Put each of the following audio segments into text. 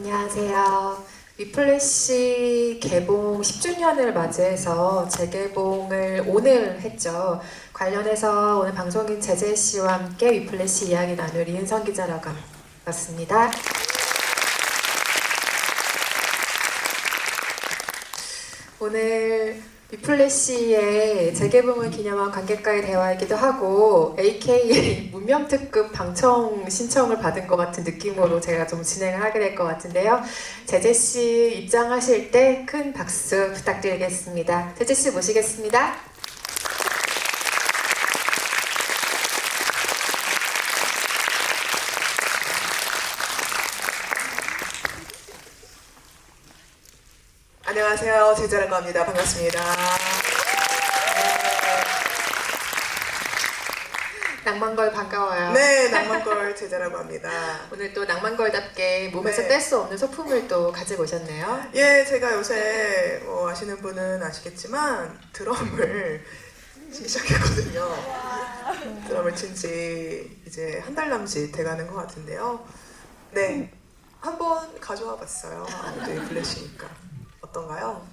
안녕하세요. 위플래시 개봉 10주년을 맞이해서 재개봉을 오늘 했죠. 관련해서 오늘 방송인 제재 씨와 함께 위플래시 이야기 나눌 이은성 기자라고 반갑습니다. 오늘 위플래시의 재개봉을 기념한 관객과의 대화이기도 하고 AKA 문명특급 방청 신청을 받은 것 같은 느낌으로 제가 좀 진행을 하게 될 것 같은데요. 제재씨 입장하실 때 큰 박수 부탁드리겠습니다. 제재씨 모시겠습니다. 안녕하세요. 제재라고 합니다. 반갑습니다. 낭만걸 반가워요. 네, 낭만걸 제재라고 합니다. 오늘 또 낭만걸답게 몸에서 네. 뗄 수 없는 소품을 또 가지고 오셨네요. 예, 제가 요새 아시는 분은 아시겠지만 드럼을 치기 시작했거든요. 드럼을 친 지 이제 한 달 남짓 돼가는 것 같은데요. 네, 한번 가져와 봤어요. 아무튼 플래시니까. 어떤가요?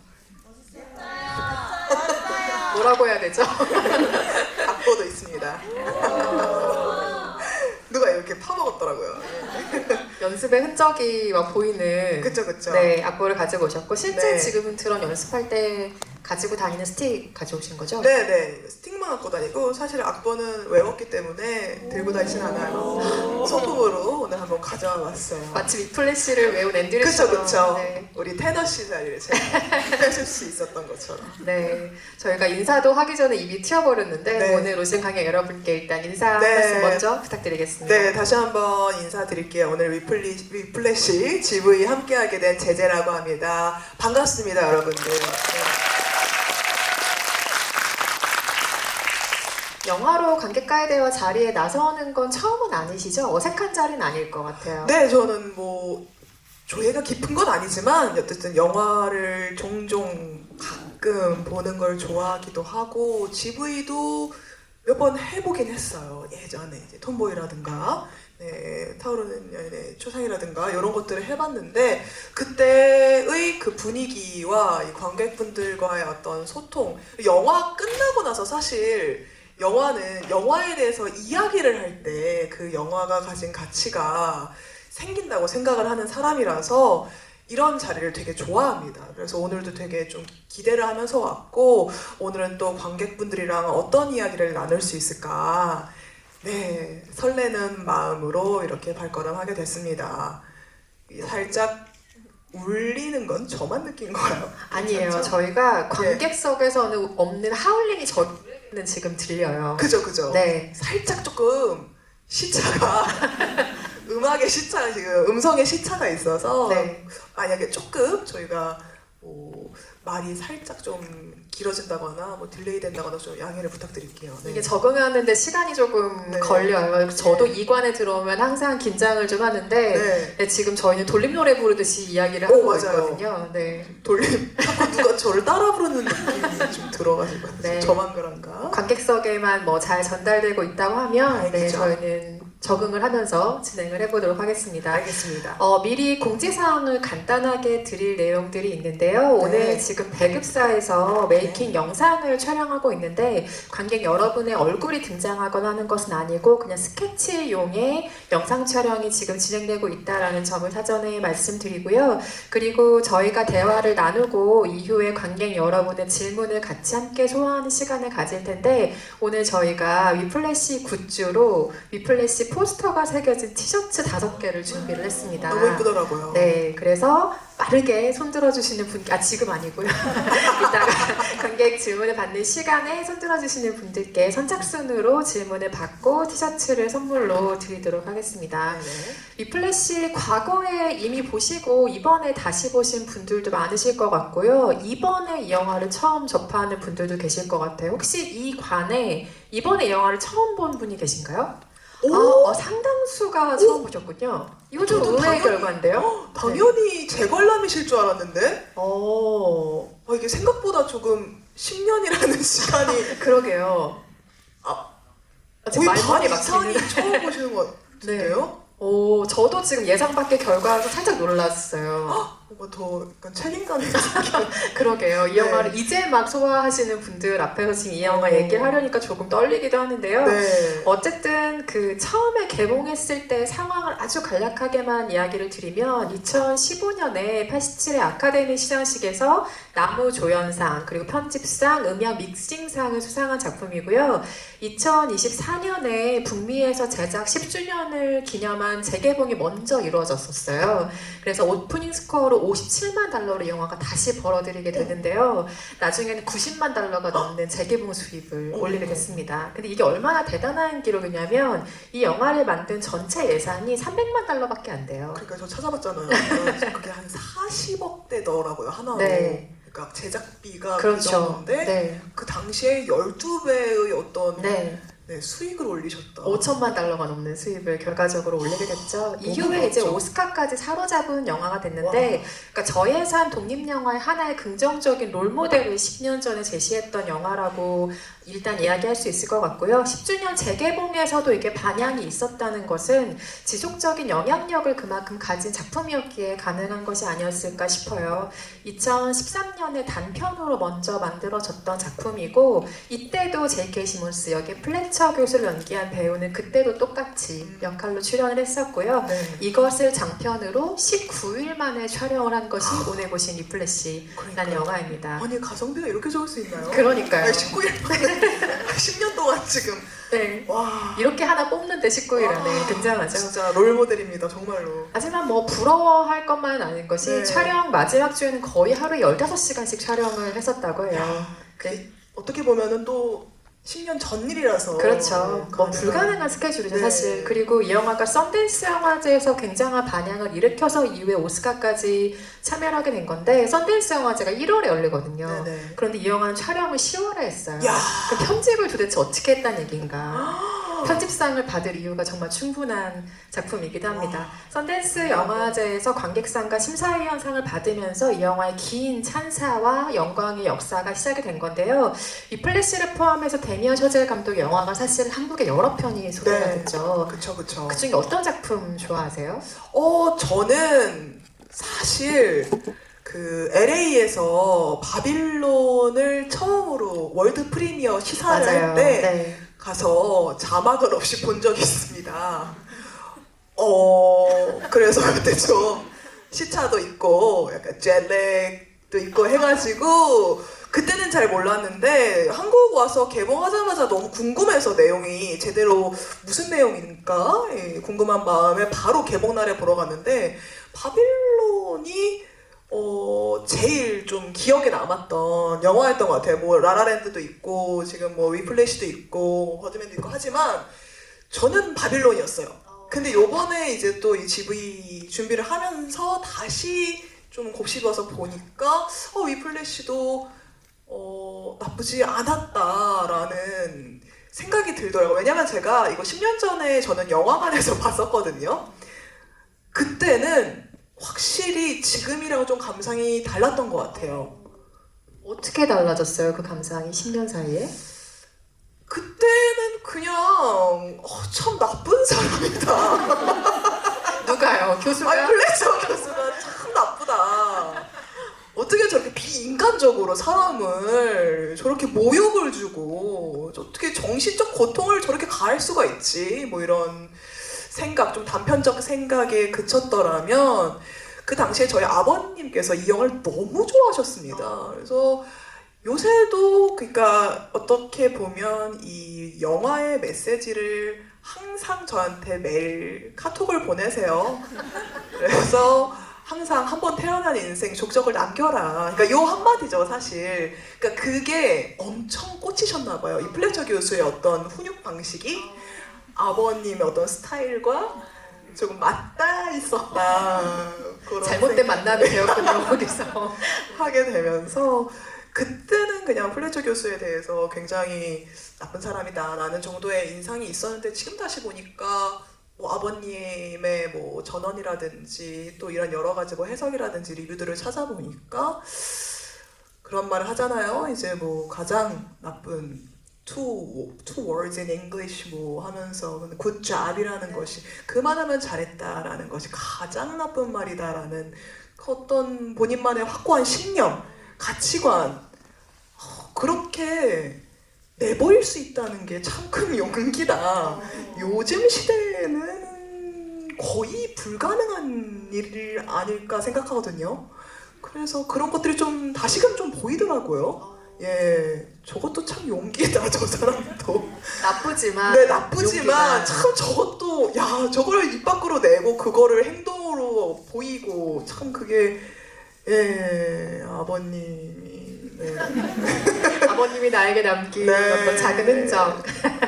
뭐라고 해야 되죠? 악보도 있습니다. 누가 이렇게 파먹었더라고요. 연습의 흔적이 막 보이는 그쵸. 네, 악보를 가지고 오셨고 실제 네. 지금은 드럼 연습할 때 가지고 다니는 스틱 가져오신 거죠? 네네. 스틱만 갖고 다니고 사실 악보는 외웠기 때문에 들고 다니진 않아요. 소품으로 오늘 한번 가져와 봤어요. 마치 위플래시를 외운 앤드류처럼 그쵸. 네. 우리 테너 씨 자리를 제가 뺏을 수 있었던 것처럼. 네, 저희가 인사도 하기 전에 입이 튀어버렸는데 네. 오늘 오신 관객 여러분께 일단 인사 네. 말씀 먼저 부탁드리겠습니다. 네, 다시 한번 인사드릴게요. 오늘 위플래시 GV 함께하게 된 제재라고 합니다. 반갑습니다, 여러분들. 네. 영화로 관객과의 대화 자리에 나서는 건 처음은 아니시죠? 어색한 자리는 아닐 것 같아요. 네, 저는 조예가 깊은 건 아니지만 어쨌든 영화를 종종 가끔 보는 걸 좋아하기도 하고 GV도 몇 번 해보긴 했어요. 예전에 이제 톰보이라든가 네, 타오르는 연인의 초상이라든가 이런 것들을 해봤는데 그때의 그 분위기와 이 관객분들과의 어떤 소통, 영화 끝나고 나서 사실 영화는 영화에 대해서 이야기를 할 때 그 영화가 가진 가치가 생긴다고 생각을 하는 사람이라서 이런 자리를 되게 좋아합니다. 그래서 오늘도 되게 좀 기대를 하면서 왔고 오늘은 또 관객분들이랑 어떤 이야기를 나눌 수 있을까 네, 설레는 마음으로 이렇게 발걸음하게 됐습니다. 살짝 울리는 건 저만 느낀 거예요. 아니에요. 괜찮죠? 저희가 관객석에서는 없는 하울링이 저는 지금 들려요. 그죠. 네. 살짝 조금 시차가 음악의 시차가 지금 음성의 시차가 있어서 네. 만약에 조금 저희가 말이 살짝 좀 길어진다거나 딜레이 된다거나 좀 양해를 부탁드릴게요. 네. 이게 적응하는데 시간이 조금 네. 걸려요. 저도 네. 이관에 들어오면 항상 긴장을 좀 하는데 네. 네, 지금 저희는 돌림 노래 부르듯이 이야기를 하고 맞아요. 있거든요. 네. 돌림 자꾸 누가 저를 따라 부르는 느낌이 좀 들어가지고 네. 저만 그런가? 관객석에만 잘 전달되고 있다고 하면 네, 그죠. 저희는 적응을 하면서 진행을 해보도록 하겠습니다. 알겠습니다. 미리 공지사항을 간단하게 드릴 내용들이 있는데요. 오늘 네. 지금 배급사에서 메이킹 영상을 촬영하고 있는데 관객 여러분의 얼굴이 등장하거나 하는 것은 아니고 그냥 스케치용의 영상 촬영이 지금 진행되고 있다는 점을 사전에 말씀드리고요. 그리고 저희가 대화를 나누고 이후에 관객 여러분의 질문을 같이 함께 소화하는 시간을 가질 텐데 오늘 저희가 위플래시 굿즈로 위플래시 포스터가 새겨진 티셔츠 5개를 준비를 했습니다. 너무 예쁘더라고요. 네, 그래서 빠르게 손들어 주시는 분, 지금 아니고요. 이따가 관객 질문을 받는 시간에 손들어 주시는 분들께 선착순으로 질문을 받고 티셔츠를 선물로 드리도록 하겠습니다. 네. 위플래시 과거에 이미 보시고 이번에 다시 보신 분들도 많으실 것 같고요. 이번에 이 영화를 처음 접하는 분들도 계실 것 같아요. 혹시 이 관에 이번에 이 영화를 처음 본 분이 계신가요? 상당수가 처음 보셨군요. 이거 좀 저도 의외의 당연히- 결과인데요? 당연히 제 관람이실 줄 알았는데 네. 이게 생각보다 조금 10년이라는 시간이 그러게요. 아, 지금 거의 말문이 반 이상이 막히는. 처음 보시는 것 같은데요? 오, 저도 지금 예상 밖의 결과라서 살짝 놀랐어요. 뭔가 더 약간 책임감 있는 그러게요. 이 네. 영화를 이제 막 소화하시는 분들 앞에서 지금 이 영화 얘기를 하려니까 조금 떨리기도 하는데요. 네. 어쨌든 그 처음에 개봉했을 때 상황을 아주 간략하게만 이야기를 드리면 2015년에 87회 아카데미 시상식에서 나무조연상 그리고 편집상, 음향 믹싱상을 수상한 작품이고요. 2024년에 북미에서 제작 10주년을 기념한 재개봉이 먼저 이루어졌었어요. 그래서 오프닝 스코어로 57만 달러로 영화가 다시 벌어들이게 되는데요. 나중에는 90만 달러가 넘는 재개봉 수입을 올리게 됐습니다. 근데 이게 얼마나 대단한 기록이냐면 이 영화를 만든 전체 예산이 300만 달러밖에 안 돼요. 그러니까 저 찾아봤잖아요. 그게 한 40억대더라고요 하나로. 네. 그러니까 제작비가 그 그렇죠. 정도인데 네. 그 당시에 12배의 어떤 네. 수익을 올리셨다. 5천만 달러가 넘는 수입을 결과적으로 올리게 됐죠. 너무 이후에 이제 부럽죠. 오스카까지 사로잡은 영화가 됐는데, 그러니까 저예산 독립영화의 하나의 긍정적인 롤모델을 10년 전에 제시했던 영화라고 일단 이야기할 수 있을 것 같고요. 10주년 재개봉에서도 이게 반향이 있었다는 것은 지속적인 영향력을 그만큼 가진 작품이었기에 가능한 것이 아니었을까 싶어요. 2013년에 단편으로 먼저 만들어졌던 작품이고 이때도 J.K. 시몬스 역의 플래처 교수를 연기한 배우는 그때도 똑같이 역할로 출연을 했었고요. 네. 이것을 장편으로 19일 만에 촬영을 한 것이 오늘 보신 리플래시라는 그러니까요. 영화입니다. 아니 가성비가 이렇게 좋을 수 있나요? 그러니까요. 19일 만에 10년 동안 지금 네. 와 이렇게 하나 뽑는데 19일 안에 와, 등장하죠. 진짜 롤모델입니다 정말로. 하지만 뭐 부러워할 것만은 아닌 것이 네. 촬영 마지막 주에는 거의 하루에 15시간씩 촬영을 했었다고 해요. 야, 네. 어떻게 보면은 또 10년 전 일이라서 그렇죠. 뭐 가능한- 불가능한 스케줄이죠 네. 사실. 그리고 이 영화가 썬댄스 영화제에서 굉장한 반향을 일으켜서 이후에 오스카까지 참여하게 된 건데 썬댄스 영화제가 1월에 열리거든요. 네네. 그런데 이 영화는 촬영을 10월에 했어요. 야. 그 편집을 도대체 어떻게 했다는 얘기인가. 편집상을 받을 이유가 정말 충분한 작품이기도 합니다. 썬댄스 영화제에서 관객상과 심사위원상을 받으면서 이 영화의 긴 찬사와 영광의 역사가 시작이 된 건데요. 이 플래시를 포함해서 데미안 셔젤 감독의 영화가 사실 한국에 여러 편이 소개가 네. 됐죠. 그쵸. 그 중에 어떤 작품 좋아하세요? 저는 사실 그 LA에서 바빌론을 처음으로 월드 프리미어 시사를 할 때 네. 가서 자막을 없이 본 적이 있습니다. 그래서 그때 좀 시차도 있고 약간 jetleg도 있고 해가지고 그때는 잘 몰랐는데 한국 와서 개봉하자마자 너무 궁금해서 내용이 제대로 무슨 내용인가 궁금한 마음에 바로 개봉날에 보러 갔는데 바빌론이 제일 좀 기억에 남았던 영화였던 것 같아요. 뭐 라라랜드도 있고 지금 뭐 위플래시도 있고 버드맨도 있고 하지만 저는 바빌론이었어요. 근데 요번에 이제 또 이 GV 준비를 하면서 다시 좀 곱씹어서 보니까 위플래시도 나쁘지 않았다라는 생각이 들더라고요. 왜냐면 제가 이거 10년 전에 저는 영화관에서 봤었거든요. 그때는 확실히 지금이랑 좀 감상이 달랐던 것 같아요. 어떻게 달라졌어요? 그 감상이 10년 사이에? 그때는 그냥 참 나쁜 사람이다. 누가요? 교수가? 플래처 교수가 참 나쁘다. 어떻게 저렇게 비인간적으로 사람을 저렇게 모욕을 주고 어떻게 정신적 고통을 저렇게 가할 수가 있지? 뭐 이런 생각, 좀 단편적 생각에 그쳤더라면 그 당시에 저희 아버님께서 이 영화를 너무 좋아하셨습니다. 그래서 요새도 그러니까 어떻게 보면 이 영화의 메시지를 항상 저한테 매일 카톡을 보내세요. 그래서 항상 한 번 태어난 인생 족적을 남겨라. 그러니까 요 한마디죠 사실. 그러니까 그게 엄청 꽂히셨나 봐요. 이 플래처 교수의 어떤 훈육 방식이 아버님의 어떤 스타일과 조금 맞닿아 있었다. 그런 잘못된 생각- 만남이 되었군요, 거기서. 하게 되면서 그때는 그냥 플래처 교수에 대해서 굉장히 나쁜 사람이다라는 정도의 인상이 있었는데 지금 다시 보니까 뭐 아버님의 뭐 전언이라든지 또 이런 여러 가지 뭐 해석이라든지 리뷰들을 찾아보니까 그런 말을 하잖아요. 이제 뭐 가장 나쁜 two words in English 뭐 하면서 good job이라는 것이 그만하면 잘했다라는 것이 가장 나쁜 말이다라는 어떤 본인만의 확고한 신념, 가치관 그렇게 내버릴 수 있다는 게 참 큰 용기다. 요즘 시대에는 거의 불가능한 일 아닐까 생각하거든요. 그래서 그런 것들이 좀 다시금 좀 보이더라고요. 예, 저것도 참 용기다, 저 사람도. 나쁘지만 네, 나쁘지만 용기다. 참 저것도, 야, 저걸 입 밖으로 내고 그거를 행동으로 보이고 참 그게, 예, 아버님이, 네. 아버님이 나에게 남긴 네. 어떤 작은 흔적.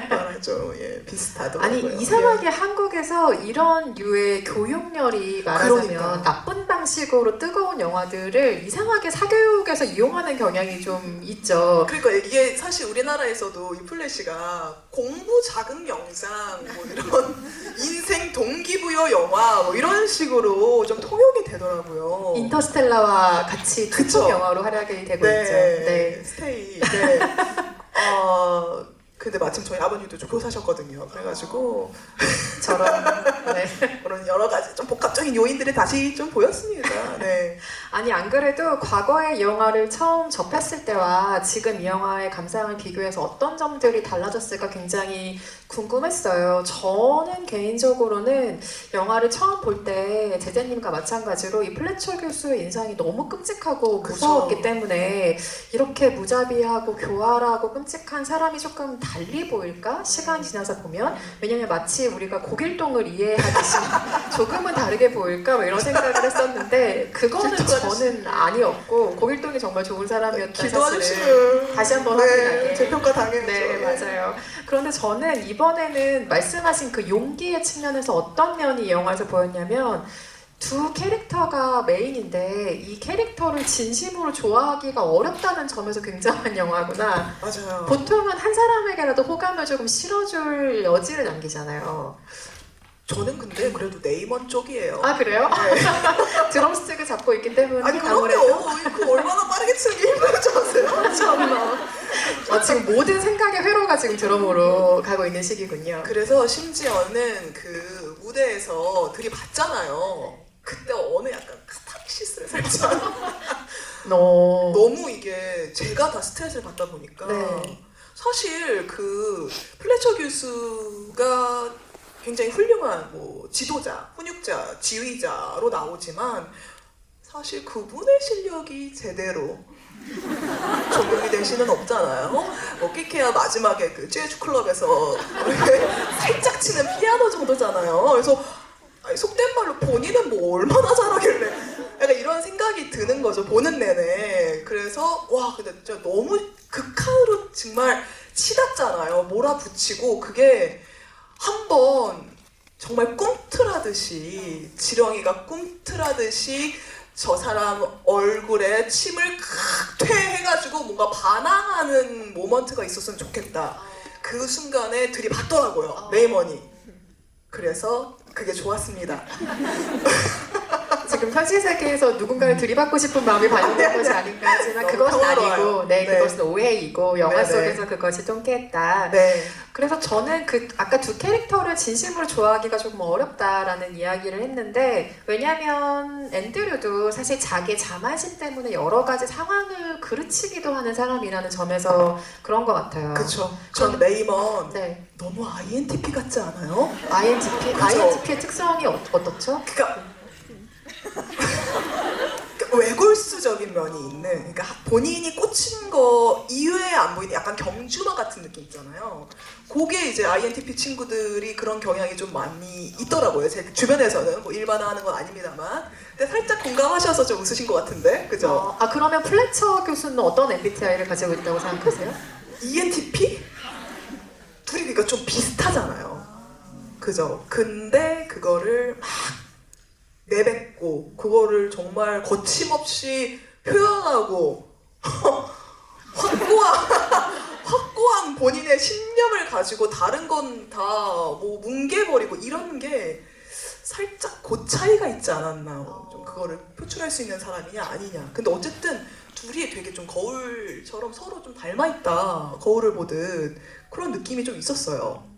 말하죠. 예, 비슷하더라고요. 아니 이상하게 한국에서 이런 류의 교육열이 말하자면 그러니까요. 나쁜 방식으로 뜨거운 영화들을 이상하게 사교육에서 이용하는 경향이 좀 있죠. 그러니까 이게 사실 우리나라에서도 이 플래시가 공부 자극 영상 뭐 이런 인생 동기부여 영화 뭐 이런 식으로 좀 통용이 되더라고요. 인터스텔라와 같이 그쵸. 특급 영화로 활약이 되고 네, 있죠. 네. 스테이. 네. 근데 마침 저희 아버님도 좀 교사셨거든요. 그래가지고 저런. 네. 그런 여러 가지 좀 복합적인 요인들이 다시 좀 보였습니다. 네. 아니 안 그래도 과거에 이 영화를 처음 접했을 때와 지금 이 영화의 감상을 비교해서 어떤 점들이 달라졌을까 굉장히 궁금했어요. 저는 개인적으로는 영화를 처음 볼 때 제재님과 마찬가지로 이 플래처 교수의 인상이 너무 끔찍하고 그쵸. 무서웠기 때문에 이렇게 무자비하고 교활하고 끔찍한 사람이 조금 달리 보일까? 시간이 지나서 보면 왜냐면 마치 우리가 고길동을 이해하듯이 조금은 다르게 보일까? 뭐 이런 생각을 했었는데 그거는 저는 아니었고 고길동이 정말 좋은 사람이었다는 사실을 기도하시는 다시 한번 네, 확인하게. 재평가 당해야죠. 네, 맞아요. 그런데 저는 이번에는 말씀하신 그 용기의 측면에서 어떤 면이 이 영화에서 보였냐면 두 캐릭터가 메인인데 이 캐릭터를 진심으로 좋아하기가 어렵다는 점에서 굉장한 영화구나. 맞아요. 보통은 한 사람에게라도 호감을 조금 실어줄 여지를 남기잖아요. 저는 근데 그래도 네이먼 쪽이에요. 아 그래요? 네. 드럼스틱을 잡고 있기 때문에 아니 아무래도 그럼요. 그 얼마나 빠르게 치는 게 힘들지 아세요? 참나. 지금 모든 생각의 회로가 지금 드럼으로 가고 있는 시기군요. 그래서 심지어는 그 무대에서 들이받잖아요. 그때 어느 약간 카타르시스를 살짝 너무 이게 제가 다 스트레스를 받다 보니까 네. 사실 그 플래처 교수가 굉장히 훌륭한 뭐 지도자, 훈육자, 지휘자로 나오지만 사실 그분의 실력이 제대로 적용이 될 수는 없잖아요. 뭐 끼케야 마지막에 그 재즈 클럽에서 살짝 치는 피아노 정도잖아요. 그래서 아니, 속된 말로 본인은 뭐 얼마나 잘하길래 약간 이런 생각이 드는 거죠. 보는 내내. 그래서 와 근데 진짜 너무 극한으로 정말 치닫잖아요. 몰아붙이고 그게 한번 정말 꿈틀하듯이 지렁이가 꿈틀하듯이 저 사람 얼굴에 침을 칵 퇴해가지고 뭔가 반항하는 모먼트가 있었으면 좋겠다. 그 순간에 들이받더라고요. 레이먼이. 그래서 그게 좋았습니다. 지금 현실 세계에서 누군가를 들이받고 싶은 마음이 반영된 것이 아닌가 하지만 너무 그것은 평화로워요. 아니고 네, 네. 그것은 오해이고 영화 네네. 속에서 그것이 통쾌했다. 네. 그래서 저는 그 아까 두 캐릭터를 진심으로 좋아하기가 조금 어렵다라는 이야기를 했는데 왜냐면 앤드류도 사실 자기 자만심 때문에 여러 가지 상황을 그르치기도 하는 사람이라는 점에서 그런 것 같아요. 그쵸. 전 레이먼 네. 너무 INTP 같지 않아요? INTP? 그죠? INTP의 특성이 어떻죠? 그러니까 외골수적인 면이 있는, 그러니까 본인이 꽂힌 거 이외에 안 보이는 약간 경주마 같은 느낌 있잖아요. 그게 이제 INTP 친구들이 그런 경향이 좀 많이 있더라고요. 제 주변에서는 뭐 일반화하는 건 아닙니다만, 근데 살짝 공감하셔서 좀 웃으신 것 같은데, 그죠? 그러면 플래처 교수는 어떤 MBTI를 가지고 있다고 생각하세요? ENTP? 둘이 그러니까 좀 비슷하잖아요. 그죠? 근데 그거를 막 내뱉고 그거를 정말 거침없이 표현하고 확고한 본인의 신념을 가지고 다른 건 다 뭐 뭉개버리고 이런 게 살짝 그 차이가 있지 않았나. 좀 그거를 표출할 수 있는 사람이냐 아니냐. 근데 어쨌든 둘이 되게 좀 거울처럼 서로 좀 닮아있다, 거울을 보듯 그런 느낌이 좀 있었어요.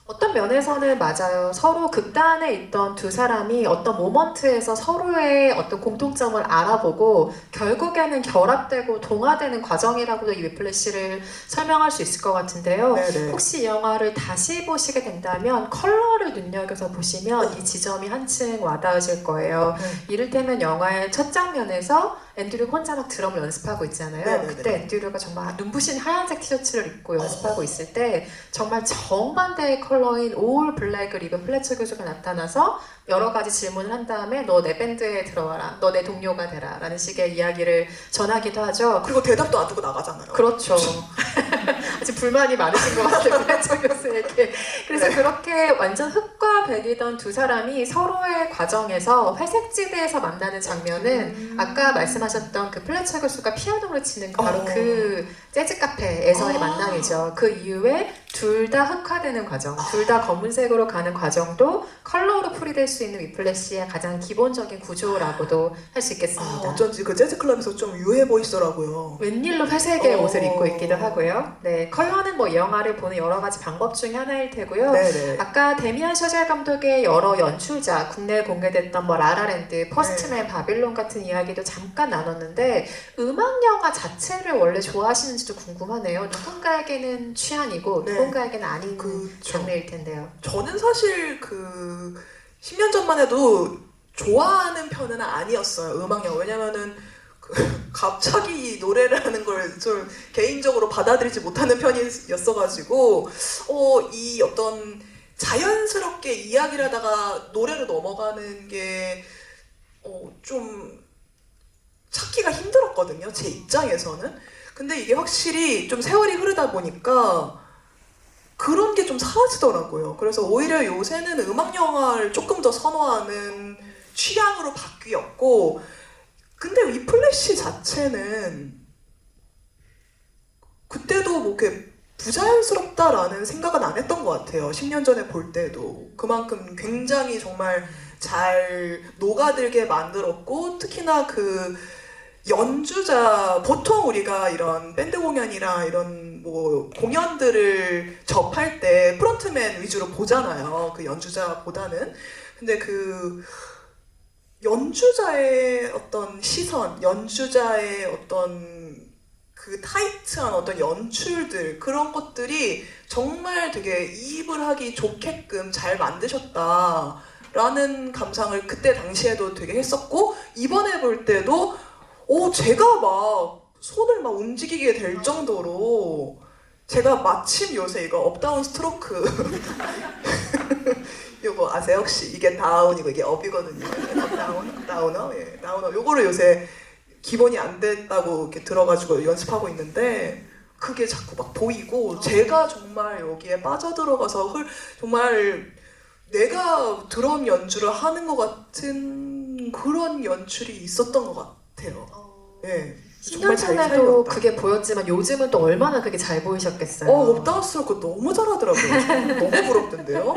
어떤 면에서는 맞아요. 서로 극단에 있던 두 사람이 어떤 모먼트에서 서로의 어떤 공통점을 알아보고 결국에는 결합되고 동화되는 과정이라고도 이 위플래시를 설명할 수 있을 것 같은데요. 네네. 혹시 이 영화를 다시 보시게 된다면 컬러를 눈여겨서 보시면 이 지점이 한층 와닿으실 거예요. 이를테면 영화의 첫 장면에서 앤드류 혼자 막 드럼을 연습하고 있잖아요. 네네네. 그때 앤드류가 정말 눈부신 하얀색 티셔츠를 입고 연습하고 있을 때 정말 정반대의 컬러인 올 블랙을 입은 플래처 교수가 나타나서 여러 가지 질문을 한 다음에 너 내 밴드에 들어와라, 너 내 동료가 되라 라는 식의 이야기를 전하기도 하죠. 그리고 대답도 안 두고 나가잖아요. 그렇죠. 아주 불만이 많으신 것 같아요, 플래처 교수에게. 그래서 네. 그렇게 완전 흑과 백이던 두 사람이 서로의 과정에서 회색지대에서 만나는 장면은 아까 말씀하셨던 그 플래처 교수가 피아노를 치는 바로 그 재즈 카페에서의 만남이죠. 그 이후에 둘 다 흑화되는 과정, 둘 다 검은색으로 가는 과정도 컬러로 풀이될 수 있는 위플래시의 가장 기본적인 구조라고도 할 수 있겠습니다. 어쩐지 그 재즈 클럽에서 좀 유해 보이시더라고요. 웬일로 회색의 옷을 입고 있기도 하고요. 네, 컬러는 뭐 이 영화를 보는 여러 가지 방법 중에 하나일 테고요. 네네. 아까 데미안 셔젤 감독의 여러 연출자, 국내에 공개됐던 뭐 라라랜드, 포스트맨, 바빌론 같은 이야기도 잠깐 나눴는데 음악 영화 자체를 원래 좋아하시는지도 궁금하네요. 누군가에게는 취향이고 네. 누군가에게는 아닌 그쵸. 장르일 텐데요. 저는 사실 그 10년 전만 해도 좋아하는 편은 아니었어요, 음악 영화. 왜냐면은 갑자기 노래를 하는 걸 좀 개인적으로 받아들이지 못하는 편이었어가지고 이 어떤 자연스럽게 이야기를 하다가 노래로 넘어가는 게 좀 찾기가 힘들었거든요, 제 입장에서는. 근데 이게 확실히 좀 세월이 흐르다 보니까 그런 게 좀 사라지더라고요. 그래서 오히려 요새는 음악 영화를 조금 더 선호하는 취향으로 바뀌었고, 근데 위플래시 자체는 그때도 뭐 이렇게 부자연스럽다라는 생각은 안 했던 것 같아요. 10년 전에 볼 때도 그만큼 굉장히 정말 잘 녹아들게 만들었고, 특히나 그 연주자, 보통 우리가 이런 밴드 공연이나 이런 뭐 공연들을 접할 때 프론트맨 위주로 보잖아요, 그 연주자보다는. 근데 그 연주자의 어떤 시선, 연주자의 어떤 그 타이트한 어떤 연출들, 그런 것들이 정말 되게 이입을 하기 좋게끔 잘 만드셨다라는 감상을 그때 당시에도 되게 했었고, 이번에 볼 때도 제가 막 손을 막 움직이게 될 정도로, 제가 마침 요새 이거 업다운 스트로크 요거 아세요 혹시? 이게 다운이고 이게 업이거든요. 다운어, 예, 다운어. 요거를 요새 기본이 안 됐다고 이렇게 들어가지고 연습하고 있는데, 그게 자꾸 막 보이고 제가 정말 여기에 빠져들어가서 정말 내가 드럼 연주를 하는 것 같은 그런 연출이 있었던 것 같아요. 예. 10년 전에도 그게 보였지만 요즘은 또 얼마나 그게 잘 보이셨겠어요. 업다운 스트로크 너무 잘하더라고요. 너무 부럽던데요.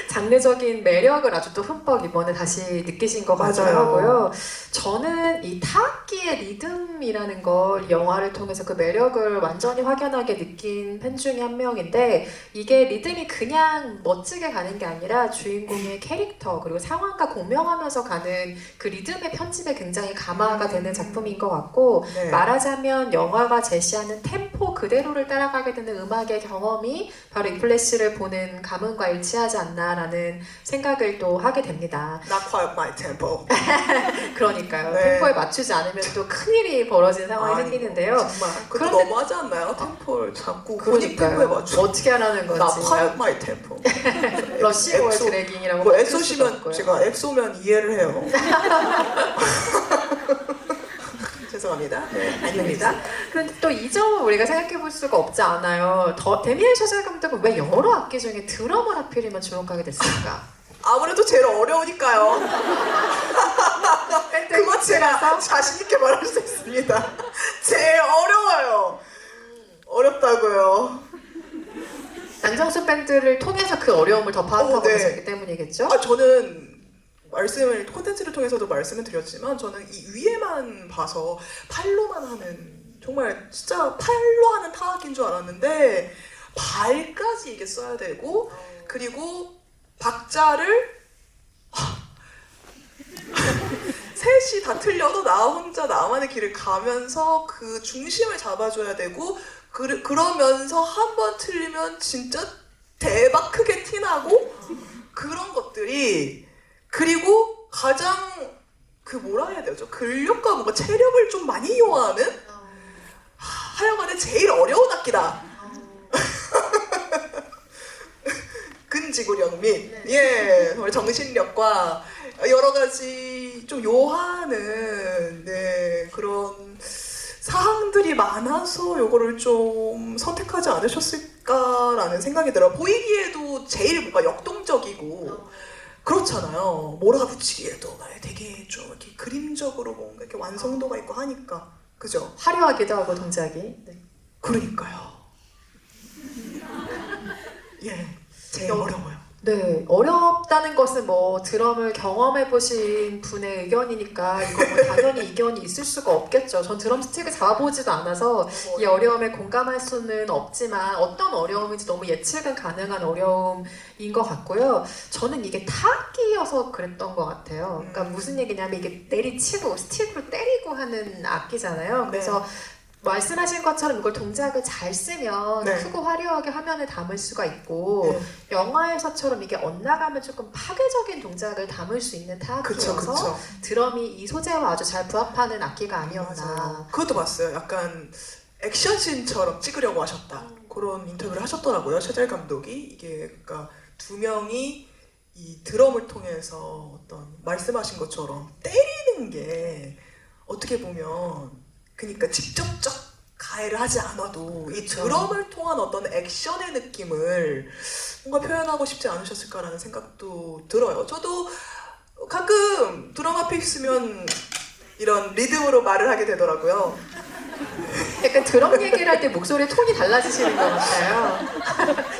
장르적인 매력을 아주 또 흠뻑 이번에 다시 느끼신 것 맞아요. 같더라고요. 저는 이 타악기의 리듬이라는 걸 영화를 통해서 그 매력을 완전히 확연하게 느낀 팬 중에 한 명인데, 이게 리듬이 그냥 멋지게 가는 게 아니라 주인공의 캐릭터 그리고 상황과 공명하면서 가는 그 리듬의 편집에 굉장히 감화가 되는 작품인 것 같고, 네. 말하자면 영화가 제시하는 템포 그대로를 따라가게 되는 음악의 경험이 바로 이 플래시를 보는 감흥과 일치하지 않나라는 생각을 또 하게 됩니다. Not quite my tempo. 그러니까요. 네. 템포에 맞추지 않으면 또 큰일이 벌어지는 상황이 생기는데요. 정말 그것도 그런데- 너무하지 않나요? 템포를 자꾸 본인 템포에 그러니까요. 맞춰. 어떻게 하라는 건지. Not quite my tempo. 러시고의 엑소- 드래깅이라고 뭐 쓸 수도 엑소시면 없고요. 제가 엑소면 이해를 해요. 죄송합니다. 네, 아닙니다. 그런데 또 이 점은 우리가 생각해 볼 수가 없지 않아요. 데미안 셔젤 감독은 왜 여러 악기 중에 드럼을 하필이면 주목하게 됐을까? 아무래도 제일 어려우니까요. 밴드 그거 제가 팀에서 자신 있게 말할 수 있습니다. 제일 어려워요. 어렵다고요. 남정수 밴드를 통해서 그 어려움을 더 파악하고 네. 계셨기 때문이겠죠? 저는 콘텐츠를 통해서도 말씀을 드렸지만 저는 이 위에만 봐서 팔로만 하는 정말 진짜 팔로 하는 타악인 줄 알았는데 발까지 이게 써야 되고 그리고 박자를 셋이 다 틀려도 나 혼자 나만의 길을 가면서 그 중심을 잡아줘야 되고 그러면서 한 번 틀리면 진짜 대박 크게 티나고 그런 것들이 그리고 가장 그 뭐라 해야 되죠? 근력과 뭔가 체력을 좀 많이 요하는 하여간에 제일 어려운 악기다. 근지구력 및 정말 정신력과 여러 가지 좀 요하는 그런 사항들이 많아서 요거를 좀 선택하지 않으셨을까라는 생각이 들어요. 보이기에도 제일 뭔가 역동적이고 그렇잖아요. 몰아붙이기에도 되게 좀 이렇게 그림적으로 뭔가 이렇게 완성도가 있고 하니까 그죠? 화려하기도 하고 동작이. 네. 그러니까요. 제일 어려워요. 네, 어렵다는 것은 뭐 드럼을 경험해 보신 분의 의견이니까 이거 뭐 당연히 이견이 있을 수가 없겠죠. 전 드럼 스틱을 잡아보지도 않아서 이 어려움에 공감할 수는 없지만 어떤 어려움인지 너무 예측은 가능한 어려움인 것 같고요. 저는 이게 타악기여서 그랬던 것 같아요. 그러니까 무슨 얘기냐면 이게 내리치고 스틱으로 때리고 하는 악기잖아요. 그래서 말씀하신 것처럼 이걸 동작을 잘 쓰면 크고 화려하게 화면에 담을 수가 있고 영화에서처럼 이게 엇나가면 조금 파괴적인 동작을 담을 수 있는 타악기여서 드럼이 이 소재와 아주 잘 부합하는 악기가 아니었나. 맞아요. 그것도 봤어요. 약간 액션씬처럼 찍으려고 하셨다. 그런 인터뷰를 하셨더라고요. 최재 감독이. 이게 그러니까 두 명이 이 드럼을 통해서 어떤 말씀하신 것처럼 때리는 게 어떻게 보면 그러니까 직접적 가해를 하지 않아도 이 드럼을 통한 어떤 액션의 느낌을 뭔가 표현하고 싶지 않으셨을까라는 생각도 들어요. 저도 가끔 드럼 앞에 있으면 이런 리듬으로 말을 하게 되더라고요. 약간 드럼 얘기를 할 때 목소리 톤이 달라지시는 것 같아요.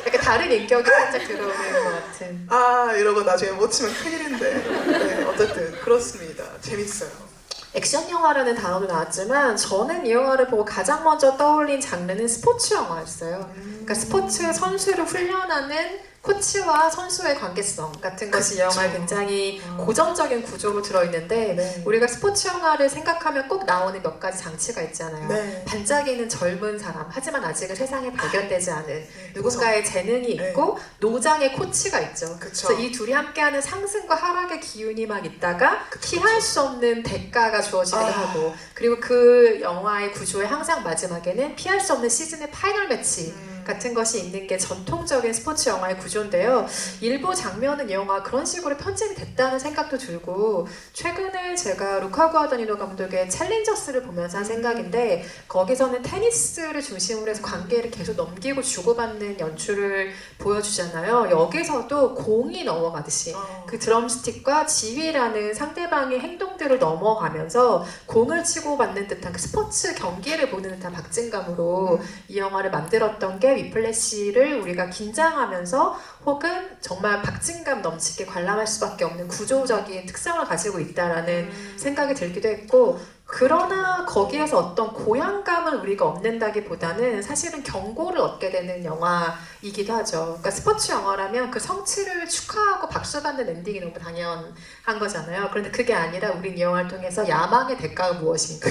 약간 다른 인격이 살짝 들어오는 것 같은. 이러고 나중에 못 치면 큰일인데. 어쨌든 그렇습니다. 재밌어요. 액션 영화라는 단어도 나왔지만 저는 이 영화를 보고 가장 먼저 떠올린 장르는 스포츠 영화였어요. 그러니까 스포츠 선수를 훈련하는 코치와 선수의 관계성 같은 것이 이 영화에 굉장히 고전적인 구조로 들어있는데 우리가 스포츠 영화를 생각하면 꼭 나오는 몇 가지 장치가 있잖아요. 반짝이는 젊은 사람, 하지만 아직은 세상에 발견되지 않은 누군가의 재능이 있고 노장의 코치가 있죠. 그래서 이 둘이 함께하는 상승과 하락의 기운이 막 있다가 피할 수 없는 대가가 주어지기도 하고 그리고 그 영화의 구조의 항상 마지막에는 피할 수 없는 시즌의 파이널 매치 같은 것이 있는 게 전통적인 스포츠 영화의 구조인데요. 일부 장면은 이 영화 그런 식으로 편집이 됐다는 생각도 들고 최근에 제가 루카 구아다니노 감독의 챌린저스를 보면서 한 생각인데 거기서는 테니스를 중심으로 해서 관계를 계속 넘기고 주고받는 연출을 보여주잖아요. 여기서도 공이 넘어가듯이 그 드럼스틱과 지휘라는 상대방의 행동들을 넘어가면서 공을 치고받는 듯한 그 스포츠 경기를 보는 듯한 박진감으로 이 영화를 만들었던 게 위플래시를 우리가 긴장하면서 혹은 정말 박진감 넘치게 관람할 수밖에 없는 구조적인 특성을 가지고 있다라는 생각이 들기도 했고 그러나 거기에서 어떤 고양감을 우리가 얻는다기보다는 사실은 경고를 얻게 되는 영화이기도 하죠. 그러니까 스포츠 영화라면 그 성취를 축하하고 박수받는 엔딩이 너무 당연한 거잖아요. 그런데 그게 아니라 우린 이 영화를 통해서 야망의 대가가 무엇인가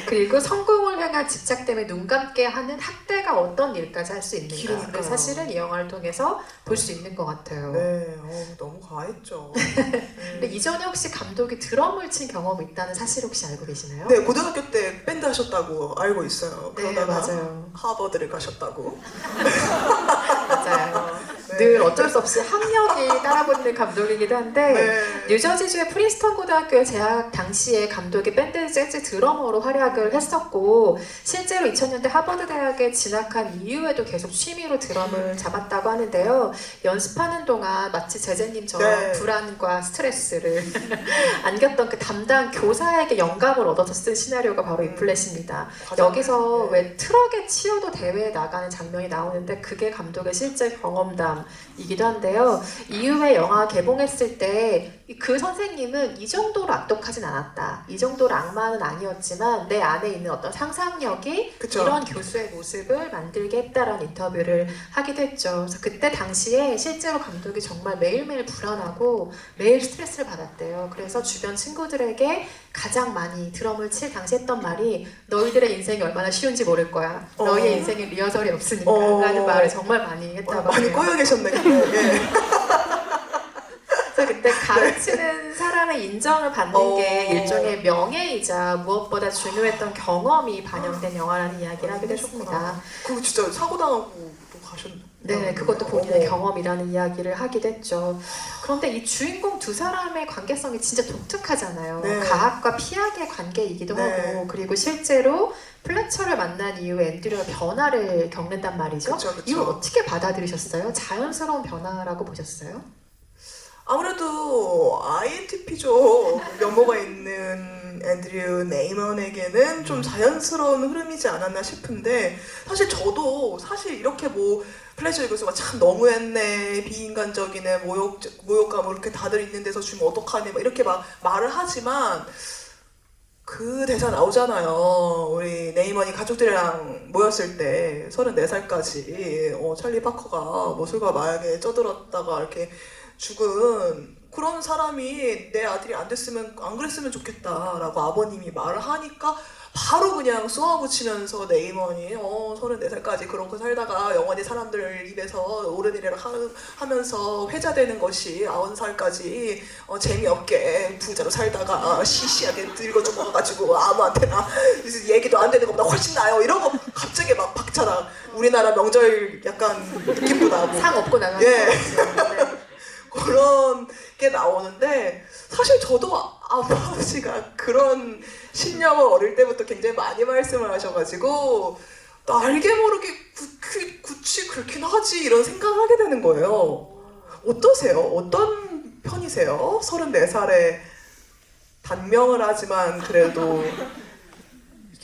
그리고 성공을 향한 집착 때문에 눈 감게 하는 학대가 어떤 일까지 할 수 있는가를 사실은 이 영화를 통해서 볼 수 있는 것 같아요. 너무 과했죠. 근데 이전에 혹시 감독이 드럼을 친 경험이 있다는 사실 혹시 알고 계시나요? 네, 고등학교 때 밴드 하셨다고 알고 있어요. 그러다가 맞아요. 하버드를 가셨다고. 맞아요. 늘 어쩔 수 없이 학력이 따라붙는 감독이기도 한데 뉴저지주의 프린스턴 고등학교에 재학 당시에 감독이 밴드 재즈 드러머로 활약을 했었고 실제로 2000년대 하버드 대학에 진학한 이후에도 계속 취미로 드럼을 잡았다고 하는데요. 연습하는 동안 마치 제재님처럼 불안과 스트레스를 안겼던 그 담당 교사에게 영감을 얻어서 쓴 시나리오가 바로 이 플랫입니다. 여기서 왜 트럭에 치여도 대회에 나가는 장면이 나오는데 그게 감독의 실제 경험담 영화이기도 한데요. 이후에 영화 개봉했을 때 그 선생님은 이 정도로 악독하진 않았다. 이 정도로 악마는 아니었지만 내 안에 있는 어떤 상상력이 그쵸. 이런 교수의 모습을 만들게 했다라는 인터뷰를 하기도 했죠. 그래서 그때 당시에 실제로 감독이 정말 매일매일 불안하고 매일 스트레스를 받았대요. 그래서 주변 친구들에게 가장 많이 드럼을 칠 당시 했던 말이 너희들의 인생이 얼마나 쉬운지 모를 거야. 너희의 인생에 리허설이 없으니까 라는 말을 정말 많이 했다고 많이 해요. 꼬여 계셨네. 예. 그래서 그때 가르치는 사람의 인정을 받는 게 일종의 명예이자 무엇보다 중요했던 경험이 반영된 영화라는 이야기를 하기도 했습니다. 그거 진짜 사고 당하고 또 가셨네. 네, 그것도 본인의 경험이라는 이야기를 하기도 했죠. 그런데 이 주인공 두 사람의 관계성이 진짜 독특하잖아요. 네. 가학과 피학의 관계이기도 네. 하고, 그리고 실제로 플래처를 만난 이후에 앤드류가 변화를 겪는단 말이죠. 그쵸, 그쵸. 이걸 어떻게 받아들이셨어요? 자연스러운 변화라고 보셨어요? 아무래도 INTP죠. 면모가 있는 앤드류 네이먼에게는 좀 자연스러운 흐름이지 않았나 싶은데 사실 저도 사실 이렇게 뭐 플래셔 교수가 참 너무했네, 비인간적이네, 모욕감 이렇게 다들 있는 데서 주면 어떡하니 막 이렇게 막 말을 하지만 그 대사 나오잖아요. 우리 네이먼이 가족들이랑 모였을 때 34살까지 찰리 파커가 뭐 술과 마약에 쪄들었다가 이렇게 죽은 그런 사람이 내 아들이 안 그랬으면 좋겠다라고 아버님이 말을 하니까 바로 그냥 쏘아붙이면서 네이먼이 34살까지 그렇게 살다가 영원히 사람들 입에서 오르내리락 하면서 회자되는 것이 90살까지 재미없게 부자로 살다가 시시하게 늙어 죽어가지고 아무한테나 얘기도 안 되는 것보다 훨씬 나아요. 이러고 갑자기 막 박차다. 우리나라 명절 약간 느낌도 나고 상 없고 나가는 예. 네. 그런 게 나오는데 사실 저도 아버지가 그런 신념을 어릴 때부터 굉장히 많이 말씀을 하셔가지고 알게 모르게 굳이 그렇긴 하지 이런 생각을 하게 되는 거예요. 어떠세요? 어떤 편이세요? 34살에 단명을 하지만 그래도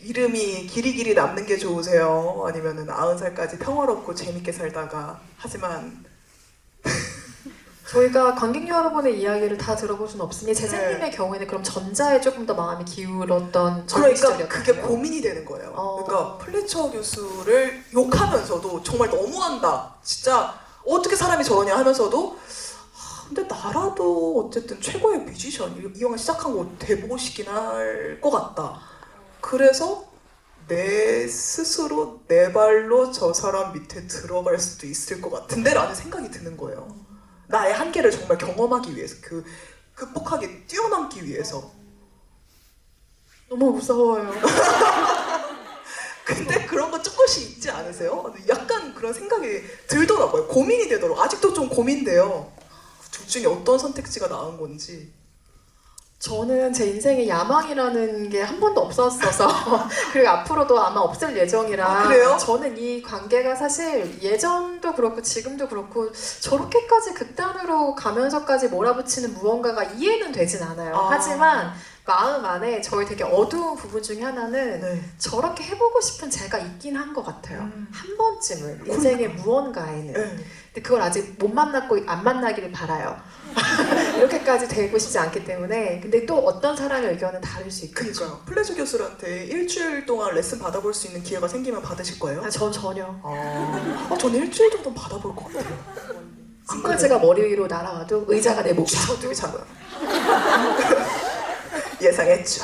이름이 길이길이 남는 게 좋으세요? 아니면은 90살까지 평화롭고 재밌게 살다가 하지만 저희가 관객 여러분의 이야기를 다 들어볼 수는 없으니 제재님의 경우에는 그럼 전자에 조금 더 마음이 기울었던 젊은 그러니까 시절이었나요? 그게 고민이 되는 거예요. 그러니까 플래처 교수를 욕하면서도 정말 너무한다. 진짜 어떻게 사람이 저러냐 하면서도 근데 나라도 어쨌든 최고의 뮤지션 이 영화 시작한 거 돼보고 싶긴 할 것 같다. 그래서 내 스스로 내 발로 저 사람 밑에 들어갈 수도 있을 것 같은데 라는 생각이 드는 거예요. 나의 한계를 정말 경험하기 위해서 극복하기 뛰어넘기 위해서. 너무 무서워요. 근데 그런 거 조금씩 있지 않으세요? 약간 그런 생각이 들더라고요. 고민이 되더라고요. 아직도 좀 고민돼요. 둘 중에 어떤 선택지가 나은 건지. 저는 제 인생에 야망이라는 게 한 번도 없었어서 그리고 앞으로도 아마 없을 예정이라 그래요? 저는 이 관계가 사실 예전도 그렇고 지금도 그렇고 저렇게까지 극단으로 가면서까지 몰아붙이는 무언가가 이해는 되진 않아요. 하지만 마음 안에 저의 되게 어두운 부분 중에 하나는 네. 저렇게 해보고 싶은 제가 있긴 한 것 같아요. 한 번쯤은 인생의 무언가에는. 근데 그걸 아직 못 만났고 안 만나기를 바라요. 이렇게까지 되고 싶지 않기 때문에. 근데 또 어떤 사람의 의견은 다를 수 있겠죠. 그러니까요. 플래저 교수한테 일주일 동안 레슨 받아볼 수 있는 기회가 생기면 받으실 거예요? 전 전혀. 저는 일주일 정도는 받아볼 것 같아요. 싱글즈가 머리 위로 날아와도 의자가 내 목에 되게 작아요. 예상했죠.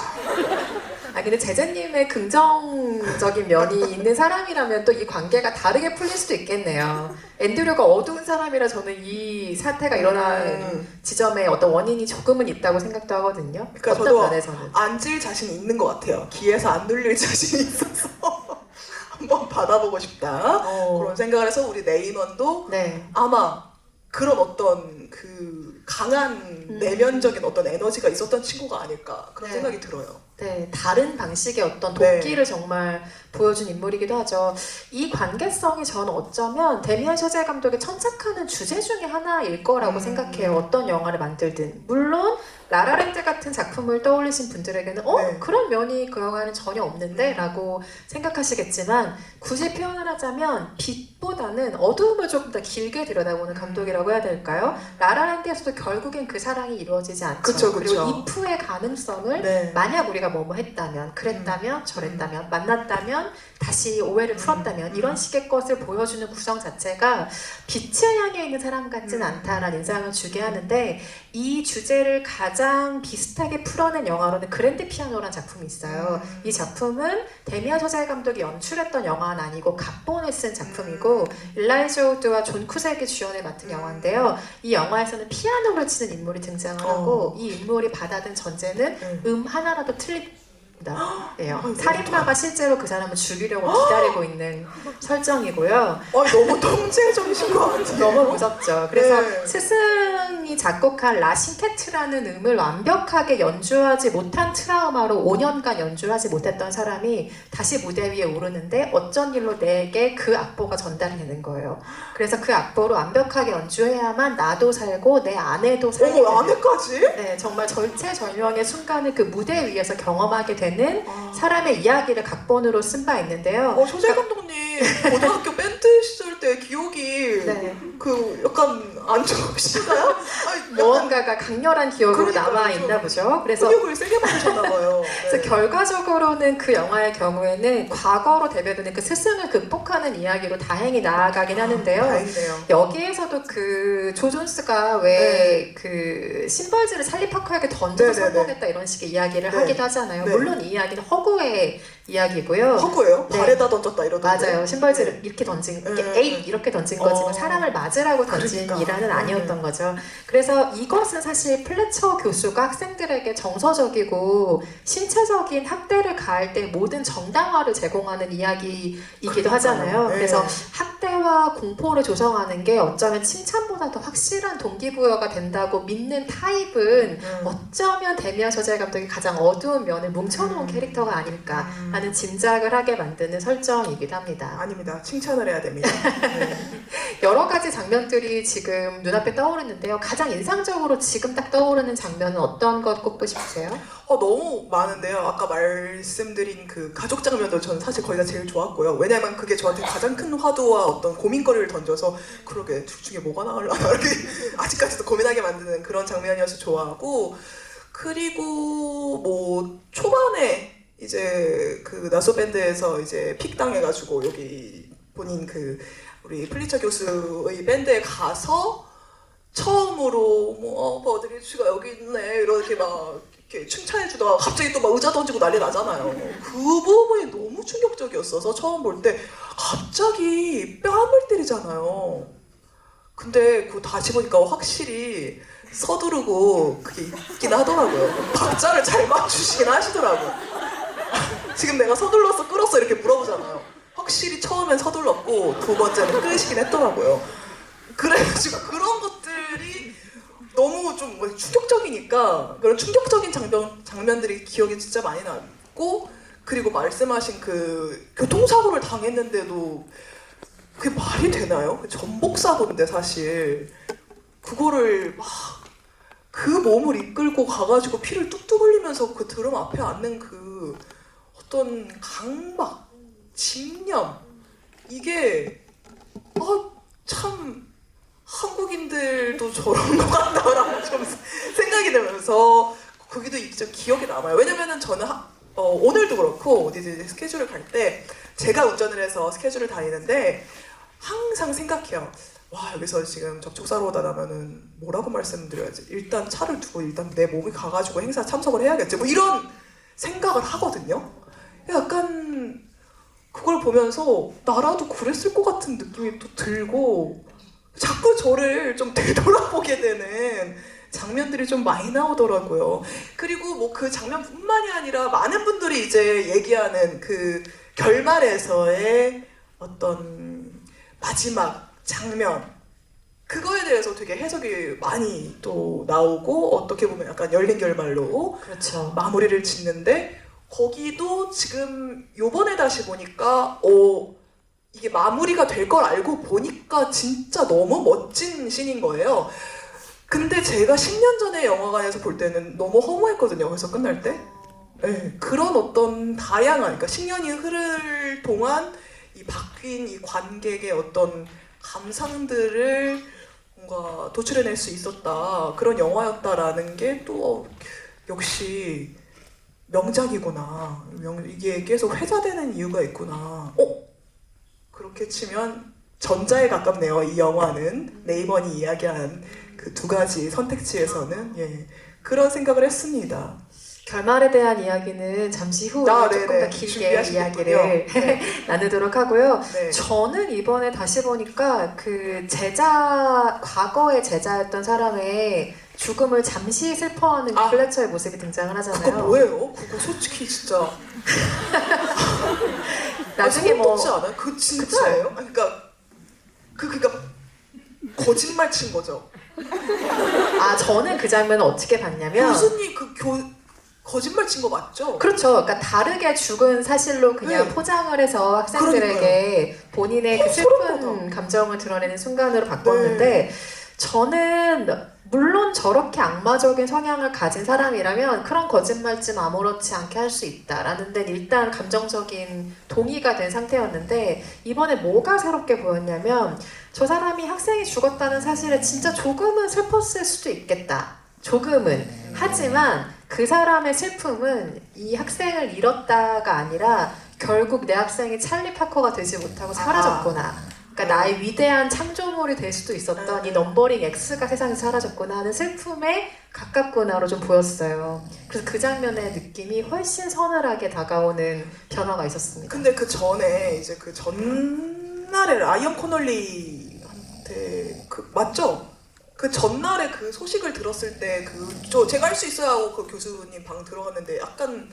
근데 제재님의 긍정적인 면이 있는 사람이라면 또 이 관계가 다르게 풀릴 수도 있겠네요. 앤드류가 어두운 사람이라 저는 이 사태가 일어난 지점에 어떤 원인이 조금은 있다고 생각도 하거든요. 그러니까 어떤 저도 면에서는. 앉을 자신이 있는 것 같아요. 기에서 안 눌릴 자신이 있어서 한번 받아보고 싶다. 그런 생각을 해서 우리 네이먼도 네. 아마 그런 어떤 그 강한 내면적인 어떤 에너지가 있었던 친구가 아닐까 그런 네. 생각이 들어요. 네, 다른 방식의 어떤 네. 도끼를 정말 보여준 인물이기도 하죠. 이 관계성이 저는 어쩌면 데미안 셔젤 감독의 천착하는 주제 중에 하나일 거라고 생각해요. 어떤 영화를 만들든. 물론 라라랜드 같은 작품을 떠올리신 분들에게는 네. 그런 면이 그 영화에는 전혀 없는데? 라고 생각하시겠지만 굳이 표현을 하자면 빛보다는 어두움을 조금 더 길게 들여다보는 감독이라고 해야 될까요? 라라랜드에서도 결국엔 그 사랑이 이루어지지 않죠. 그쵸, 그쵸. 그리고 이프의 가능성을 네. 만약 우리가 뭐뭐 했다면, 그랬다면, 저랬다면, 만났다면, 다시 오해를 풀었다면 이런 식의 것을 보여주는 구성 자체가 빛을 향해 있는 사람 같지는 않다라는 인상을 주게 하는데 이 주제를 가장 비슷하게 풀어낸 영화로는 그랜드 피아노라는 작품이 있어요. 이 작품은 데미안 셔젤 감독이 연출했던 영화는 아니고 각본을 쓴 작품이고 일라이자 우드와 존 쿠색이 주연을 맡은 영화인데요. 이 영화에서는 피아노를 치는 인물이 등장을 하고 이 인물이 받아든 전제는 하나라도 틀린 예요. 살인마가 실제로 그 사람을 죽이려고 기다리고 있는 설정이고요. 너무 통제적이신 것 같아요. 너무 무섭죠. 그래서 네. 스승이 작곡한 라신케트라는 음을 완벽하게 연주하지 못한 트라우마로 5년간 연주하지 못했던 사람이 다시 무대 위에 오르는데 어쩐 일로 내게 그 악보가 전달이 되는 거예요. 그래서 그 악보로 완벽하게 연주해야만 나도 살고 내 아내도 살게 되는 아내까지? 네, 정말 절체절명의 순간을 그 무대 위에서 경험하게 되는 사람의 이야기를 각본으로 쓴 바 있는데요. 셔젤 감독님 고등학교 밴드 시절 때 기억이 네. 그 약간 안 좋으신가요? 무언가가 강렬한 기억으로 그러니까요. 남아 있나 보죠. 그래서 흡입을 세게 받으셨나 봐요. 그래서 결과적으로는 그 영화의 경우에는 과거로 대변되는 그 스승을 극복하는 이야기로 다행히 나아가긴 하는데요. 다행이네요. 여기에서도 그 조 존스가 왜 그 심벌즈를 찰리 파커에게 던져서 네네네. 성공했다 이런 식의 이야기를 네. 하기도 하잖아요. 네. 물론 이 이야기는 허구의 이야기고요. 허구예요? 네. 발에다 던졌다 이러던데. 맞아요. 신발지를 이렇게 던진, 에잇 이렇게 던진 거지만 사람을 맞으라고 던진 그러니까. 일화는 아니었던 거죠. 그래서 이것은 사실 플래처 교수가 학생들에게 정서적이고 신체적인 학대를 가할 때 모든 정당화를 제공하는 이야기이기도 하잖아요. 네. 그래서 학대와 공포를 조성하는 게 어쩌면 칭찬보다 더 확실한 동기부여가 된다고 믿는 타입은 어쩌면 데미안 셔젤 감독이 가장 어두운 면을 뭉쳐놓은 캐릭터가 아닐까 하는 짐작을 하게 만드는 설정이기도 합니다. 아닙니다. 칭찬을 해야 됩니다. 네. 여러 가지 장면들이 지금 눈앞에 떠오르는데요. 가장 인상적으로 지금 딱 떠오르는 장면은 어떤 것 꼽고 싶으세요? 너무 많은데요. 아까 말씀드린 그 가족 장면도 저는 사실 거기가 제일 좋았고요. 왜냐면 그게 저한테 가장 큰 화두와 어떤 고민거리를 던져서 그러게 둘 중에 뭐가 나을까 이렇게 아직까지도 고민하게 만드는 그런 장면이어서 좋아하고 그리고 뭐 초반에 이제 그 나소 밴드에서 이제 픽 당해가지고 여기 본인 그 우리 플리처 교수의 밴드에 가서 처음으로 뭐 버드리 씨가 여기 있네 이렇게 막 이렇게 칭찬해주다가 갑자기 또 막 의자 던지고 난리 나잖아요. 그 부분이 너무 충격적이었어서 처음 볼 때 갑자기 뺨을 때리잖아요. 근데 그거 다시 보니까 확실히 서두르고 그게 있긴 하더라고요. 박자를 잘 맞추시긴 하시더라고요. 지금 내가 서둘러서 끌었어 이렇게 물어보잖아요. 확실히 처음엔 서둘렀고 두 번째는 끄시긴 했더라고요. 그래가지고 그런 것들이 너무 좀 충격적이니까 그런 충격적인 장면들이 기억에 진짜 많이 남고 그리고 말씀하신 그 교통사고를 당했는데도 그게 말이 되나요? 전복사고인데 사실 그거를 막 그 몸을 이끌고 가가지고 피를 뚝뚝 흘리면서 그 드럼 앞에 앉는 그 어떤 강박, 집념 이게 참 한국인들도 저런 것 같다라고 좀 생각이 들면서 거기도 좀 기억에 남아요. 왜냐면은 저는 오늘도 그렇고 어디 스케줄을 갈 때 제가 운전을 해서 스케줄을 다니는데 항상 생각해요. 와 여기서 지금 접촉사고가 나면은 뭐라고 말씀드려야지. 일단 차를 두고 일단 내 몸이 가가지고 행사 참석을 해야겠지. 뭐 이런 생각을 하거든요. 약간 그걸 보면서 나라도 그랬을 것 같은 느낌이 또 들고 자꾸 저를 좀 되돌아보게 되는 장면들이 좀 많이 나오더라고요. 그리고 뭐 그 장면뿐만이 아니라 많은 분들이 이제 얘기하는 그 결말에서의 어떤 마지막 장면 그거에 대해서 되게 해석이 많이 또 나오고 어떻게 보면 약간 열린 결말로 그렇죠. 마무리를 짓는데 거기도 지금 요번에 다시 보니까 이게 마무리가 될 걸 알고 보니까 진짜 너무 멋진 씬인 거예요. 근데 제가 10년 전에 영화관에서 볼 때는 너무 허무했거든요. 그래서 끝날 때. 네, 그런 어떤 다양한, 그러니까 10년이 흐를 동안 이 바뀐 이 관객의 어떤 감상들을 뭔가 도출해낼 수 있었다. 그런 영화였다라는 게 또 역시 명작이구나. 이게 계속 회자되는 이유가 있구나. 그렇게 치면 전자에 가깝네요. 이 영화는 네이버니 이야기한 그 두 가지 선택지에서는 예, 그런 생각을 했습니다. 결말에 대한 이야기는 잠시 후에 조금 더 길게 준비하시겠군요. 이야기를 나누도록 하고요. 네. 저는 이번에 다시 보니까 그 과거의 제자였던 사람의 죽음을 잠시 슬퍼하는 플래처의 모습이 등장을 하잖아요. 그거 뭐예요? 그거 솔직히 진짜 나중에 소름 뭐 돋지 않아요? 그거 진짜예요? 그러니까 거짓말 친 거죠. 저는 그 장면을 어떻게 봤냐면 교수님 거짓말 친 거 맞죠? 그렇죠. 그러니까 다르게 죽은 사실로 그냥 네. 포장을 해서 학생들에게 본인의 그 슬픈 감정을 드러내는 순간으로 바꿨는데 저는 물론 저렇게 악마적인 성향을 가진 사람이라면 그런 거짓말쯤 아무렇지 않게 할 수 있다라는 데는 일단 감정적인 동의가 된 상태였는데 이번에 뭐가 새롭게 보였냐면 저 사람이 학생이 죽었다는 사실에 진짜 조금은 슬펐을 수도 있겠다. 조금은. 하지만 그 사람의 슬픔은 이 학생을 잃었다가 아니라 결국 내 학생이 찰리 파커가 되지 못하고 사라졌구나. 그러니까 나의 위대한 창조물이 될 수도 있었던 이 넘버링 X가 세상에서 사라졌구나 하는 슬픔에 가깝구나로 좀 보였어요. 그래서 그 장면의 느낌이 훨씬 서늘하게 다가오는 변화가 있었습니다. 근데 그 전에 이제 그 전날에 라이언 코널리한테 맞죠? 그 전날에 그 소식을 들었을 때 제가 할 수 있어요 하고 그 교수님 방 들어갔는데 약간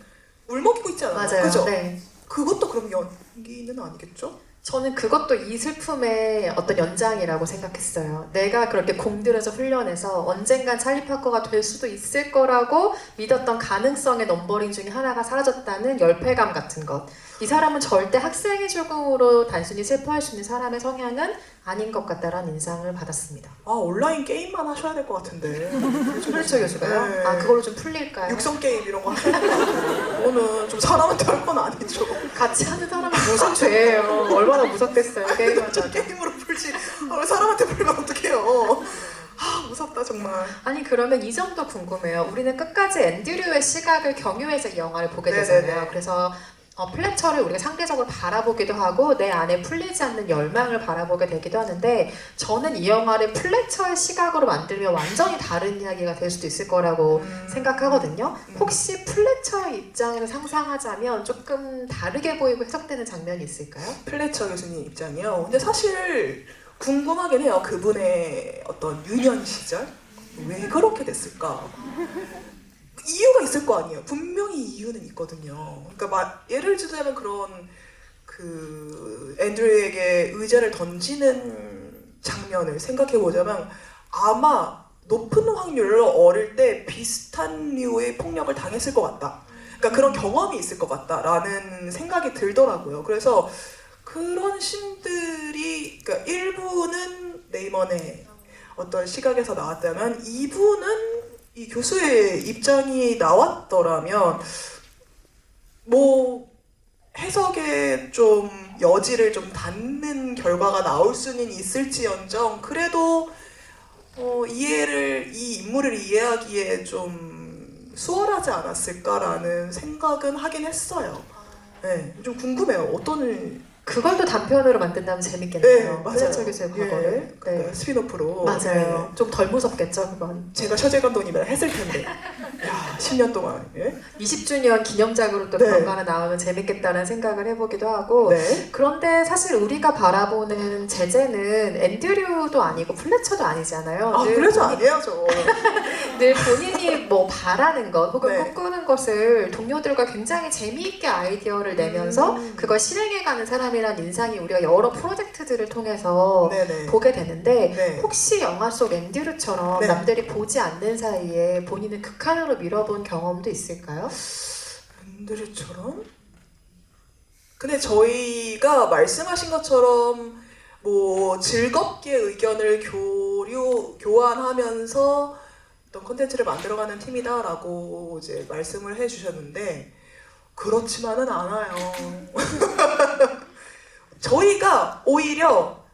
울먹이고 있지 않았나요? 맞아요. 그죠? 네. 그것도 그럼 연기는 아니겠죠? 저는 그것도 이 슬픔의 어떤 연장이라고 생각했어요. 내가 그렇게 공들여서 훈련해서 언젠간 찰리 파커가 될 수도 있을 거라고 믿었던 가능성의 넘버링 중에 하나가 사라졌다는 열패감 같은 것. 이 사람은 절대 학생의 죽음으로 단순히 슬퍼할 수 있는 사람의 성향은 아닌 것 같다라는 인상을 받았습니다. 온라인 게임만 하셔야 될 것 같은데. 플래처 교수가요? 네. 그걸로 좀 풀릴까요? 육성 게임 이런 거 하셔야 될 것 같아요. 그거는 좀 사람한테 할 건 아니죠. 같이 하는 사람은 무슨 죄예요. 얼마나 무섭겠어요. 게임하자니. 게임으로 풀지. 왜 사람한테 풀면 어떡해요. 무섭다 정말. 아니 그러면 이 점도 궁금해요. 우리는 끝까지 앤드류의 시각을 경유해서 이 영화를 보게 되잖아요. 네네네. 그래서 플래처를 우리가 상대적으로 바라보기도 하고 내 안에 풀리지 않는 열망을 바라보게 되기도 하는데 저는 이 영화를 플래처의 시각으로 만들면 완전히 다른 이야기가 될 수도 있을 거라고 생각하거든요. 혹시 플래처의 입장에서 상상하자면 조금 다르게 보이고 해석되는 장면이 있을까요? 플래처 교수님 입장이요. 근데 사실 궁금하긴 해요. 그분의 어떤 유년 시절 왜 그렇게 됐을까? 이유가 있을 거 아니에요. 분명히 이유는 있거든요. 그러니까 예를 들자면 그런 앤드류에게 의자를 던지는 장면을 생각해 보자면 아마 높은 확률로 어릴 때 비슷한 류의 폭력을 당했을 것 같다. 그러니까 그런 경험이 있을 것 같다라는 생각이 들더라고요. 그래서 그런 신들이 그러니까 일부는 네이먼의 어떤 시각에서 나왔다면 2부는 이 교수의 입장이 나왔더라면 해석에 좀 여지를 좀 닫는 결과가 나올 수는 있을지언정 그래도 이 인물을 이해하기에 좀 수월하지 않았을까라는 생각은 하긴 했어요. 네, 좀 궁금해요. 그걸 또 단편으로 만든다면 재밌겠네요. 네, 맞아요. 플래처 교수의 과거를. 네. 스피노프로. 맞아요. 네. 좀 덜 무섭겠죠, 그건. 제가 셔제 감독님이랑 했을 텐데. 10년 동안. 예? 20주년 기념작으로 또 네. 그런 거 하나 나오면 재밌겠다는 생각을 해보기도 하고 네. 그런데 사실 우리가 바라보는 제재는 앤드류도 아니고 플래처도 아니잖아요. 그래서 아니에요, 저. 늘 본인이 바라는 것 혹은 네. 꿈꾸는 것을 동료들과 굉장히 재미있게 아이디어를 내면서 그걸 실행해가는 사람이란 인상이 우리가 여러 프로젝트들을 통해서 네네. 보게 되는데 네. 혹시 영화 속 앤드류처럼 네. 남들이 보지 않는 사이에 본인을 극한으로 밀어본 경험도 있을까요? 앤드류처럼? 근데 저희가 말씀하신 것처럼 뭐 즐겁게 의견을 교환하면서 어떤 콘텐츠를 만들어가는 팀이다라고 이제 말씀을 해주셨는데 그렇지만은 않아요. 저희가 오히려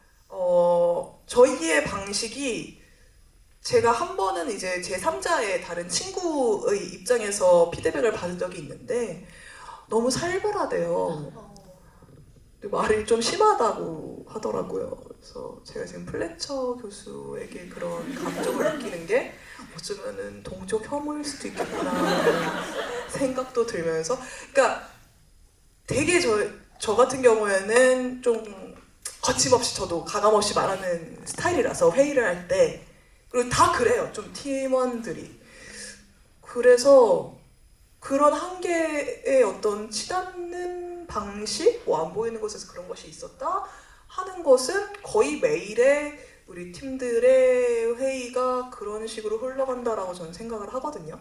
저희의 방식이 제가 한 번은 이제 제 3자의 다른 친구의 입장에서 피드백을 받은 적이 있는데 너무 살벌하대요. 말이 좀 심하다고 하더라고요. 그래서 제가 지금 플래처 교수에게 그런 감정을 느끼는 게 어쩌면은 동족 혐오일 수도 있겠구나 하는 생각도 들면서, 그러니까 되게 저 같은 경우에는 좀 거침없이 저도 가감없이 말하는 스타일이라서 회의를 할 때, 그리고 다 그래요. 좀 팀원들이. 그래서 그런 한계의 어떤 치닫는 방식, 뭐 안 보이는 곳에서 그런 것이 있었다 하는 것은 거의 매일의 우리 팀들의 회의가 그런 식으로 흘러간다라고 저는 생각을 하거든요.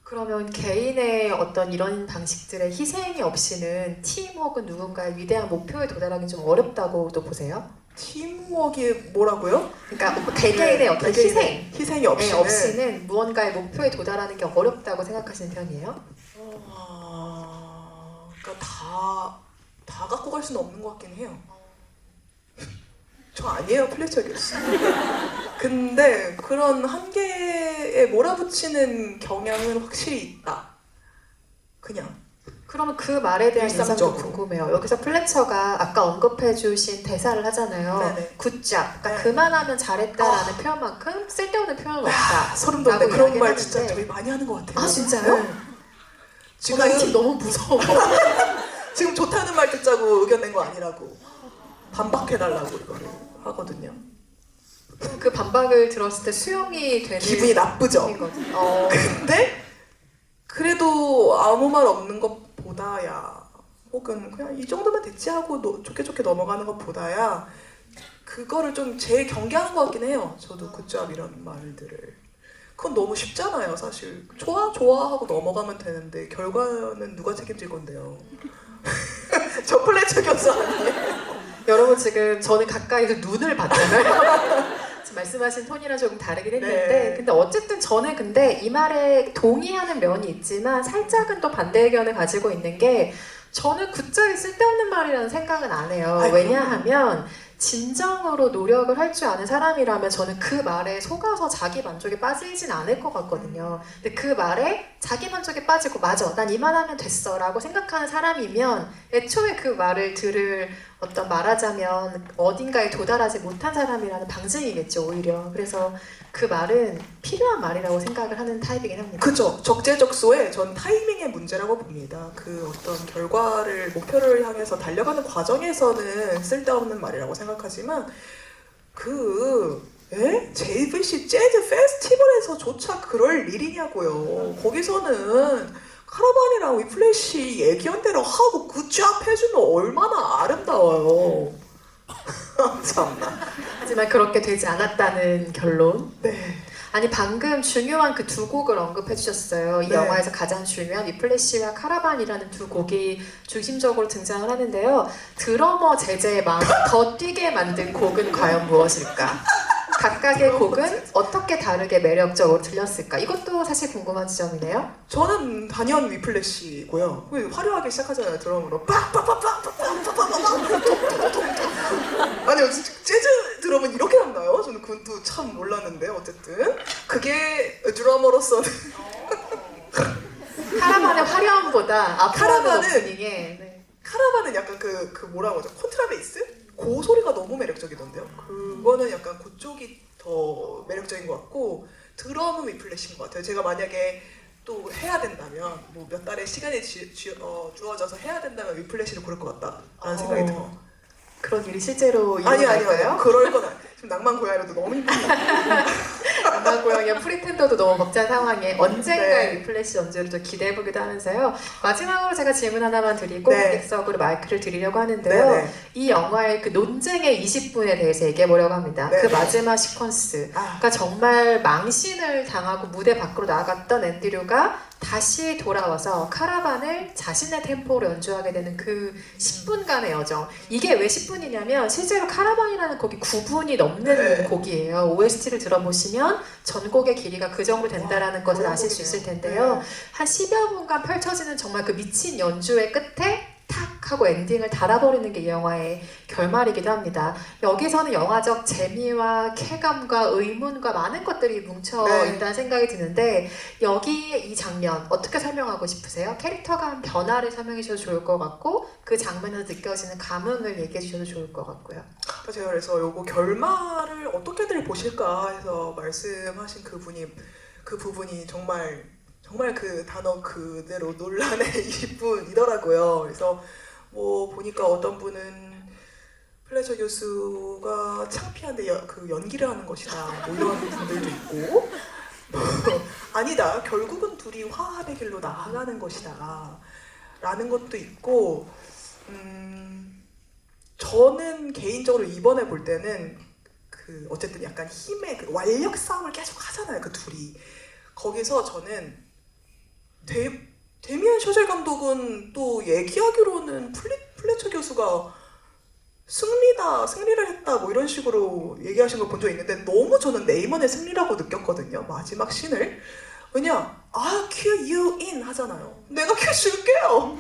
그러면 개인의 어떤 이런 방식들의 희생이 없이는 팀 혹은 누군가의 위대한 목표에 도달하기 좀 어렵다고도 보세요? 팀워크에 뭐라고요? 그러니까 개개인의 어떤 희생이 없이는 무언가의 목표에 도달하는 게 어렵다고 생각하시는 편이에요? 그러니까 다 갖고 갈 수는 없는 것 같긴 해요. 저 아니에요, 플래처 교수. 근데 그런 한계에 몰아붙이는 경향은 확실히 있다. 그냥. 그러면 그 말에 대한 인상도 일상적으로. 궁금해요. 여기서 플래처가 아까 언급해주신 대사를 하잖아요. 네네. 굿잡. 그러니까 네. 그만하면 잘했다라는 표현만큼 쓸데없는 표현은 없다. 소름 돋네. 라고 그런 이야기를 말 진짜 하는데. 저희 많이 하는 것 같아요. 아 진짜요? 네. 지금 이 팀 너무 무서워. 지금 좋다는 말 듣자고 의견 낸 거 아니라고 반박해달라고 이거를 하거든요. 그 반박을 들었을 때 수용이 되는 기분이 나쁘죠. 거죠. 근데 그래도 아무 말 없는 것보다야, 혹은 그냥 이 정도면 됐지 하고 좋게 좋게 넘어가는 것보다야 그거를 좀 제일 경계하는 것 같긴 해요. 저도 굿잡 이런 말들을. 그건 너무 쉽잖아요, 사실. 좋아 하고 넘어가면 되는데 결과는 누가 책임질 건데요. 저 플래처 교수 아니에요. 여러분 지금 저는 가까이서 눈을 봤잖아요. 지금 말씀하신 톤이랑 조금 다르긴 했는데 네. 근데 어쨌든 저는 근데 이 말에 동의하는 면이 있지만 살짝은 또 반대 의견을 가지고 있는 게 저는 굿잡이 쓸데없는 말이라는 생각은 안 해요. 아니, 왜냐하면 진정으로 노력을 할 줄 아는 사람이라면 저는 그 말에 속아서 자기 만족에 빠지진 않을 것 같거든요. 근데 그 말에 자기 만족에 빠지고 맞아 난 이만하면 됐어 라고 생각하는 사람이면 애초에 그 말을 들을 어떤 말하자면 어딘가에 도달하지 못한 사람이라는 방증이겠죠 오히려. 그래서 그 말은 필요한 말이라고 생각을 하는 타입이긴 합니다. 그죠. 적재적소에 전 타이밍의 문제라고 봅니다. 그 어떤 결과를, 목표를 향해서 달려가는 과정에서는 쓸데없는 말이라고 생각하지만 JVC 재즈 페스티벌에서조차 그럴 일이냐고요. 거기서는 카라반이랑 위플래시 얘기한 대로 하고 굿잡 해주면 얼마나 아름다워요. 참나. 하지만 그렇게 되지 않았다는 결론. 네. 아니 방금 중요한 그 두 곡을 언급해 주셨어요. 이 네. 영화에서 가장 중요한 위플래시와 카라반이라는 두 곡이 중심적으로 등장을 하는데요. 드러머 제제의 마음을 더 뛰게 만든 곡은 과연 무엇일까? 각각의 곡은 어떻게 다르게 매력적으로 들렸을까? 이것도 사실 궁금한 지점이네요. 저는 단연 위플래시고요. 화려하게 시작하잖아요, 드럼으로. 아니요, 재즈 드럼은 이렇게 났나요? 저는 그것도 참 몰랐는데 어쨌든 그게 드러머로서는 카라반의 화려함보다 앞으로는 카라반은- 오프닝에 네. 카라반은 약간 그 뭐라고 하죠? 콘트라베이스? 그 소리가 너무 매력적이던데요. 그거는 약간 그쪽이 더 매력적인 것 같고 드럼은 위플래시인 것 같아요. 제가 만약에 또 해야 된다면 뭐 몇 달의 시간이 주어져서 해야 된다면 위플래시를 고를 것 같다라는 생각이 들어요. 그런 일이 실제로 아니요. 일어날까요? 그럴 건 아니에요. 지금 낭만 고양이로도 너무 힘들어요. 남아고양이와 프리텐더도 너무 벅찬 상황에 언젠가의 네. 위플래시 연주를 또 기대해보기도 하면서요. 마지막으로 제가 질문 하나만 드리고 네. 객석으로 마이크를 드리려고 하는데요. 네네. 이 영화의 그 논쟁의 20분에 대해서 얘기해보려고 합니다. 네. 그 마지막 시퀀스. 아, 그러니까 정말 망신을 당하고 무대 밖으로 나갔던 앤드류가 다시 돌아와서 카라반을 자신의 템포로 연주하게 되는 그 10분간의 여정. 이게 왜 10분이냐면 실제로 카라반이라는 곡이 9분이 넘는 네. 곡이에요. OST를 들어보시면 전곡의 길이가 그 정도 된다라는 것을 아실 수 있을 텐데요. 한 10여 분간 펼쳐지는 정말 그 미친 연주의 끝에 탁 하고 엔딩을 달아버리는 게 이 영화의 결말이기도 합니다. 여기서는 영화적 재미와 쾌감과 의문과 많은 것들이 뭉쳐있다는 생각이 드는데 여기에 이 장면 어떻게 설명하고 싶으세요? 캐릭터가 한 변화를 설명해 주셔도 좋을 것 같고 그 장면에서 느껴지는 감흥을 얘기해 주셔도 좋을 것 같고요. 제가 그래서 요거 결말을 어떻게들 보실까 해서 말씀하신 그 부분이 정말 그 단어 그대로 논란의 일부이더라고요. 그래서 뭐 보니까 어떤 분은 플래처 교수가 창피한데 그 연기를 하는 것이다 뭐 이런 분들도 있고 아니다 결국은 둘이 화합의 길로 나아가는 것이다 라는 것도 있고 저는 개인적으로 이번에 볼 때는 그 어쨌든 약간 힘의 그 완력 싸움을 계속 하잖아요 그 둘이. 거기서 저는 데미안 셔젤 감독은 또 얘기하기로는 플래처 교수가 승리를 했다 뭐 이런 식으로 얘기하신 걸 본 적이 있는데 너무 저는 네이먼의 승리라고 느꼈거든요 마지막 씬을. 왜냐 큐 you in 하잖아요. 내가 큐 줄게요.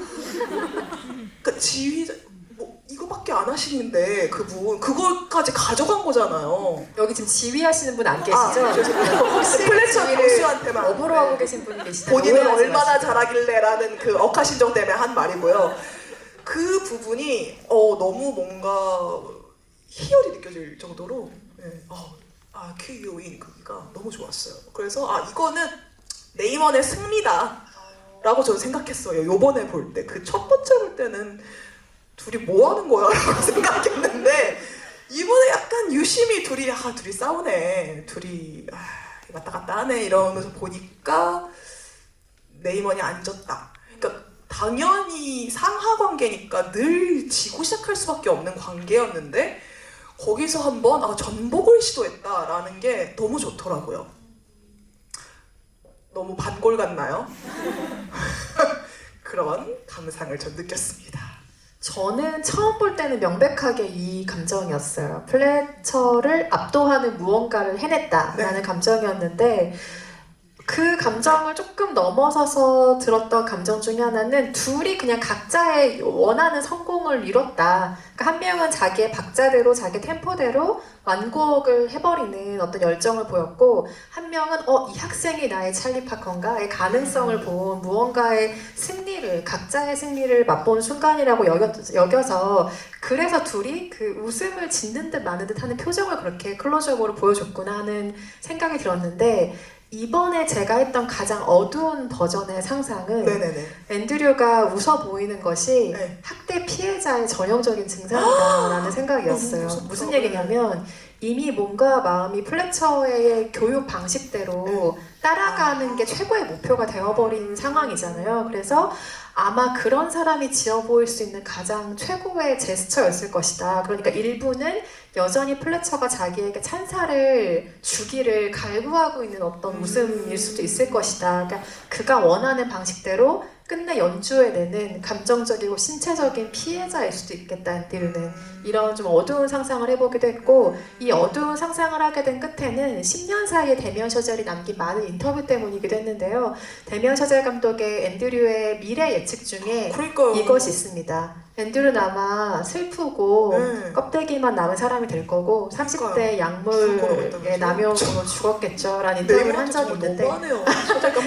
그러니까 지휘자 뭐 이거밖에 안 하시는데 그거까지 가져간 거잖아요. 여기 지금 지휘하시는 분 안 계시죠? 죄송해요. 혹시 플래처 지휘를 교수한테만 업으로 하고 계신 분이 계시다면 본인은 오해하지 얼마나 마시고. 잘하길래라는 그 억하심정 때문에 한 말이고요. 그 부분이 너무 뭔가 희열이 느껴질 정도로 큐유인 그기가 너무 좋았어요. 그래서 이거는 네이먼의 승리다 라고 저는 생각했어요. 요번에 볼 때 그 첫 번째 볼 때는 둘이 뭐 하는 거야? 라고 생각했는데 이번에 약간 유심히 둘이 싸우네 둘이 왔다 갔다 하네 이러면서 보니까 네이먼이 안 졌다. 그러니까 당연히 상하 관계니까 늘 지고 시작할 수밖에 없는 관계였는데 거기서 한번 전복을 시도했다라는 게 너무 좋더라고요. 너무 반골 같나요? 그런 감상을 전 느꼈습니다. 저는 처음 볼 때는 명백하게 이 감정이었어요. 플래처를 압도하는 무언가를 해냈다라는 감정이었는데 그 감정을 조금 넘어서서 들었던 감정 중에 하나는 둘이 그냥 각자의 원하는 성공을 이뤘다. 그러니까 한 명은 자기의 박자대로 자기 템포대로 완곡을 해버리는 어떤 열정을 보였고 한 명은 이 학생이 나의 찰리 파커인가의 가능성을 본 무언가의 승리를 각자의 승리를 맛본 순간이라고 여겨서 그래서 둘이 그 웃음을 짓는 듯 마는 듯 하는 표정을 그렇게 클로즈업으로 보여줬구나 하는 생각이 들었는데 이번에 제가 했던 가장 어두운 버전의 상상은 앤드류가 웃어 보이는 것이 학대 피해자의 전형적인 증상이다라는 생각이었어요. 무슨 얘기냐면 이미 뭔가 마음이 플래처의 교육 방식대로 따라가는 게 최고의 목표가 되어버린 상황이잖아요. 그래서 아마 그런 사람이 지어 보일 수 있는 가장 최고의 제스처였을 것이다. 그러니까 일부는 여전히 플래처가 자기에게 찬사를 주기를 갈구하고 있는 어떤 웃음일 수도 있을 것이다. 그러니까 그가 원하는 방식대로 끝내 연주해내는 감정적이고 신체적인 피해자일 수도 있겠다. 앤드류는 이런 좀 어두운 상상을 해보기도 했고 이 어두운 상상을 하게 된 끝에는 10년 사이에 데미안 셔젤이 남긴 많은 인터뷰 때문이기도 했는데요. 데미안 셔젤 감독의 앤드류의 미래 예측 중에 이것이 있습니다. 앤드류는 아마 슬프고 껍데기만 남은 사람이 될 거고 30대 약물의 남용으로 죽었겠죠 라는 인터뷰를 한 적이 있는데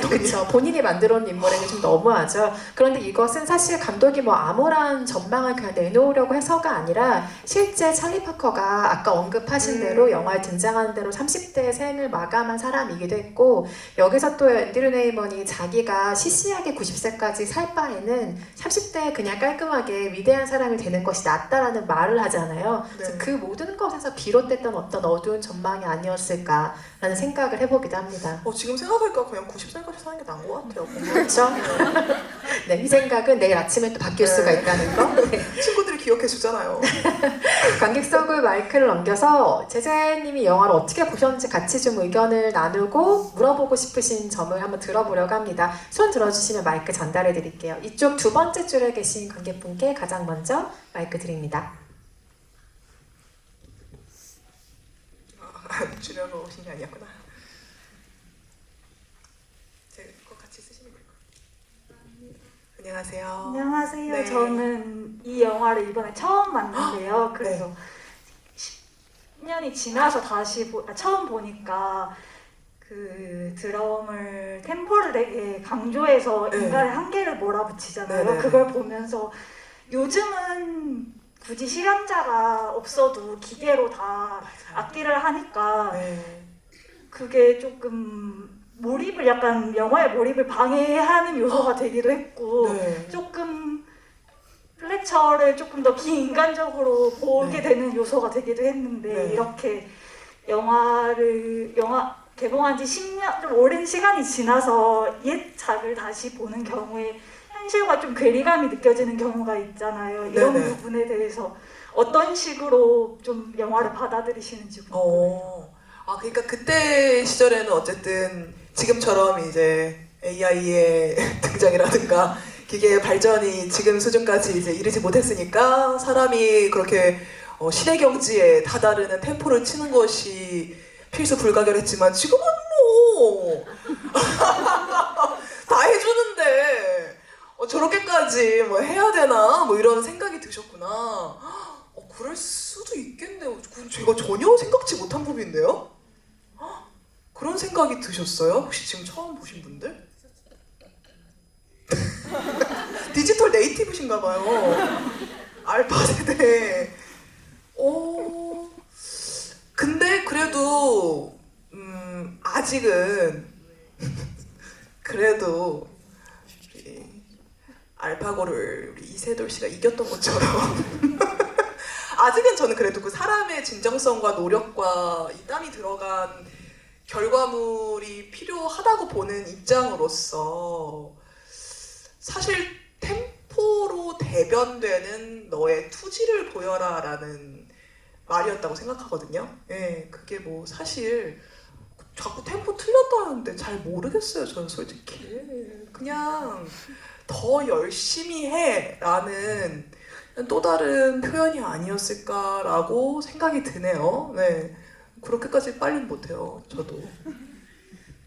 그렇죠. 본인이 만들어 온 인물에게 좀 너무하죠. 그런데 이것은 사실 감독이 뭐 암울한 전망을 그냥 내놓으려고 해서가 아니라 실제 찰리 파커가 아까 언급하신 대로 영화에 등장하는 대로 30대 생을 마감한 사람이기도 했고 여기서 또 앤드류 네이먼이 자기가 시시하게 90세까지 살 바에는 30대에 그냥 깔끔하게 위대한 사랑을 되는 것이 낫다라는 말을 하잖아요. 그래서 네. 그 모든 것에서 비롯됐던 어떤 어두운 전망이 아니었을까라는 생각을 해보기도 합니다. 지금 생각하니까 그냥 90살까지 사는 게 나은 것 같아요. 그렇죠? 네, 이 생각은 내일 아침에 또 바뀔 네. 수가 있다는 거. 네. 친구들이 기억해 주잖아요. 관객석을 마이크를 넘겨서 제자님이 영화를 어떻게 보셨는지 같이 좀 의견을 나누고 물어보고 싶으신 점을 한번 들어보려고 합니다. 손 들어주시면 마이크 전달해 드릴게요. 이쪽 두 번째 줄에 계신 관객분께 가장 먼저 마이크 드립니다. 주려고 오신 게 아니었구나. 제 거 같이 쓰시면 될 것 같아요. 안녕하세요. 안녕하세요. 네. 저는 이 영화를 이번에 처음 봤는데요. 그래서 10년이 지나서 다시 처음 보니까 그 드럼을 템포를 되게 강조해서 네. 인간의 한계를 몰아붙이잖아요. 네, 네. 그걸 보면서 요즘은 굳이 실현자가 없어도 기계로 다 악기를 하니까 네. 그게 조금 몰입을 약간 영화의 몰입을 방해하는 요소가 되기도 했고 네. 조금 플래처를 조금 더 비인간적으로 보게 네. 되는 요소가 되기도 했는데 네. 이렇게 영화 개봉한 지 10년 좀 오랜 시간이 지나서 옛작을 다시 보는 경우에 현실과 좀 괴리감이 느껴지는 경우가 있잖아요. 이런 네네. 부분에 대해서 어떤 식으로 좀 영화를 받아들이시는지 궁금해요. 그러니까 그때 시절에는 어쨌든 지금처럼 이제 AI의 등장이라든가 기계의 발전이 지금 수준까지 이제 이르지 못했으니까 사람이 그렇게 신의 경지에 다다르는 템포를 치는 것이 필수 불가결했지만 지금은 뭐 다 해주는데 저렇게까지 뭐 해야 되나 뭐 이런 생각이 드셨구나. 그럴 수도 있겠네요. 그건 제가 전혀 생각지 못한 부분인데요. 그런 생각이 드셨어요? 혹시 지금 처음 보신 분들? 디지털 네이티브신가 봐요. 알파 세대. 근데 그래도 아직은 그래도 우리 알파고를 우리 이세돌 씨가 이겼던 것처럼 아직은 저는 그래도 그 사람의 진정성과 노력과 이 땀이 들어간 결과물이 필요하다고 보는 입장으로서 사실 템포로 대변되는 너의 투지를 보여라라는 말이었다고 생각하거든요. 예, 그게 뭐 사실 자꾸 템포 틀렸다는데 잘 모르겠어요. 저는 솔직히 그냥 더 열심히 해라는 또 다른 표현이 아니었을까라고 생각이 드네요. 네, 그렇게까지 빨리는 못해요. 저도.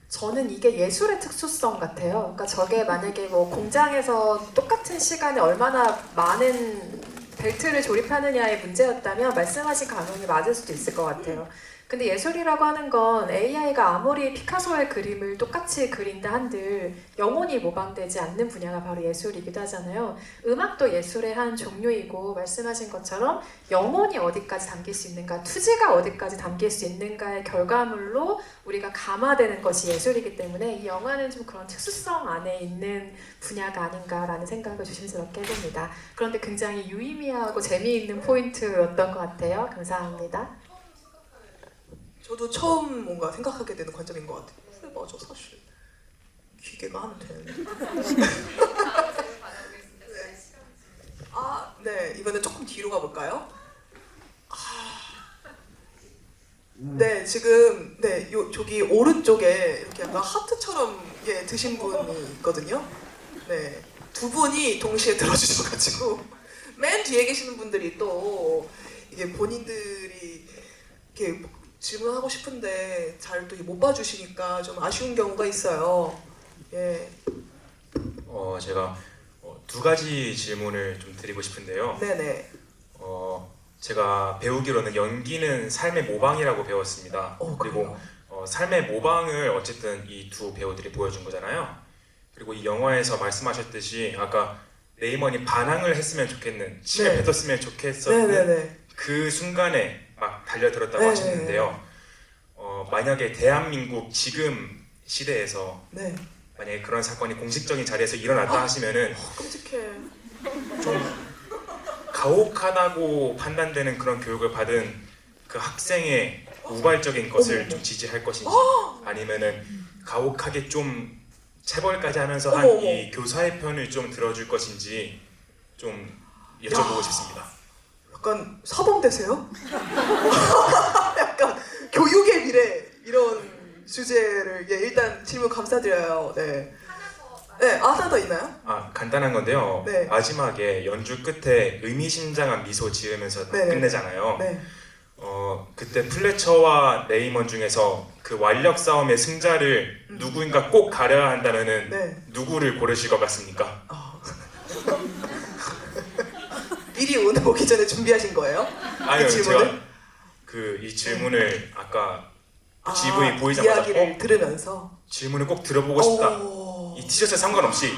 저는 이게 예술의 특수성 같아요. 그러니까 저게 만약에 뭐 공장에서 똑같은 시간에 얼마나 많은 벨트를 조립하느냐의 문제였다면 말씀하신 감형이 맞을 수도 있을 것 같아요. 근데 예술이라고 하는 건 AI가 아무리 피카소의 그림을 똑같이 그린다 한들 영혼이 모방되지 않는 분야가 바로 예술이기도 하잖아요. 음악도 예술의 한 종류이고 말씀하신 것처럼 영혼이 어디까지 담길 수 있는가, 투지가 어디까지 담길 수 있는가의 결과물로 우리가 감화되는 것이 예술이기 때문에 이 영화는 좀 그런 특수성 안에 있는 분야가 아닌가라는 생각을 조심스럽게 해봅니다. 그런데 굉장히 유의미하고 재미있는 포인트였던 것 같아요. 감사합니다. 저도 처음 뭔가 생각하게 되는 관점인 것 같아요. 그래, 맞아, 사실 기계가 하면 되는데. 네, 이번에 조금 뒤로 가볼까요? 네, 지금 저기 오른쪽에 이렇게 약간 하트처럼 드신 분이 있거든요. 네, 두 분이 동시에 들어주셔가지고 맨 뒤에 계시는 분들이 또 이게 본인들이 이렇게 질문하고 싶은데 잘 또 못 봐주시니까 좀 아쉬운 경우가 있어요. 예. 제가 두 가지 질문을 좀 드리고 싶은데요. 네네. 제가 배우기로는 연기는 삶의 모방이라고 배웠습니다. 그리고 삶의 모방을 어쨌든 이 두 배우들이 보여준 거잖아요. 그리고 이 영화에서 말씀하셨듯이 아까 레이먼이 반항을 했으면 좋겠는, 침에 네. 뱉었으면 좋겠었는 네네네. 그 순간에 막 달려들었다고 네. 하셨는데요. 만약에 대한민국 지금 시대에서 네. 만약에 그런 사건이 공식적인 자리에서 일어났다 하시면은 끔찍해. 좀 가혹하다고 판단되는 그런 교육을 받은 그 학생의 우발적인 것을 좀 지지할 것인지 아니면은 가혹하게 좀 체벌까지 하면서 한 어머, 이 교사의 편을 좀 들어줄 것인지 좀 여쭤보고 싶습니다. 약간 사범대세요? 약간 교육의 미래 이런 주제를 일단 질문 감사드려요. 네. 네, 하나 더 있나요? 간단한 건데요. 네. 마지막에 연주 끝에 의미심장한 미소 지으면서 네. 끝내잖아요. 네. 그때 플래처와 레이먼 중에서 그 완력 싸움의 승자를 누구인가 꼭 가려야 한다면은 네. 누구를 고르실 것 같습니까? 미리 오늘 오기 전에 준비하신 거예요? 아니요, 질문을? 제가 이 질문을 아까 GV 보이자마자 이야기를 들으면서 질문을 꼭 들어보고 싶다. 오. 이 티셔츠에 상관없이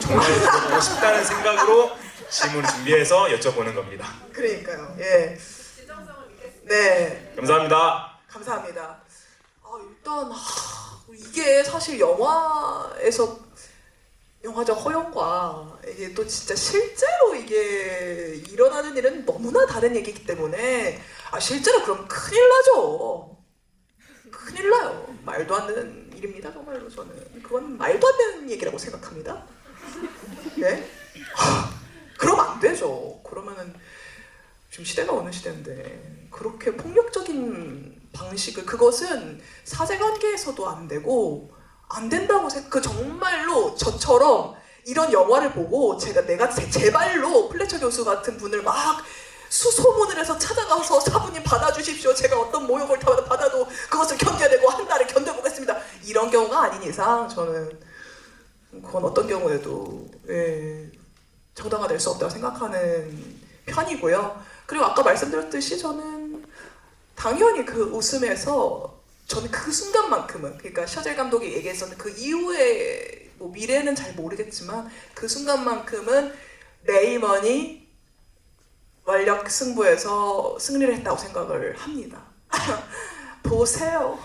정말 들어보고 싶다는 생각으로 질문을 준비해서 여쭤보는 겁니다. 그러니까요. 예. 네. 감사합니다. 감사합니다. 일단 이게 사실 영화적 허용과 이게 또 진짜 실제로 이게 일어나는 일은 너무나 다른 얘기이기 때문에 실제로 그럼 큰일 나죠. 큰일 나요. 말도 안 되는 일입니다. 정말로 저는 그건 말도 안 되는 얘기라고 생각합니다. 네? 그러면 안 되죠. 그러면은 지금 시대가 어느 시대인데 그렇게 폭력적인 방식을 그것은 사제관계에서도 안 되고 안 된다고 그 정말로 저처럼 이런 영화를 보고 내가 제 발로 플래처 교수 같은 분을 막 수소문을 해서 찾아가서 사부님 받아주십시오. 제가 어떤 모욕을 받아도 그것을 견뎌내고 한 달에 견뎌보겠습니다. 이런 경우가 아닌 이상 저는 그건 어떤 경우에도 정당화될 수 없다고 생각하는 편이고요. 그리고 아까 말씀드렸듯이 저는 당연히 그 웃음에서 저는 그 순간만큼은 그러니까 셔젤 감독이 얘기했었는 그 이후에 뭐 미래는 잘 모르겠지만 그 순간만큼은 레이먼이 완력 승부에서 승리를 했다고 생각을 합니다. 보세요.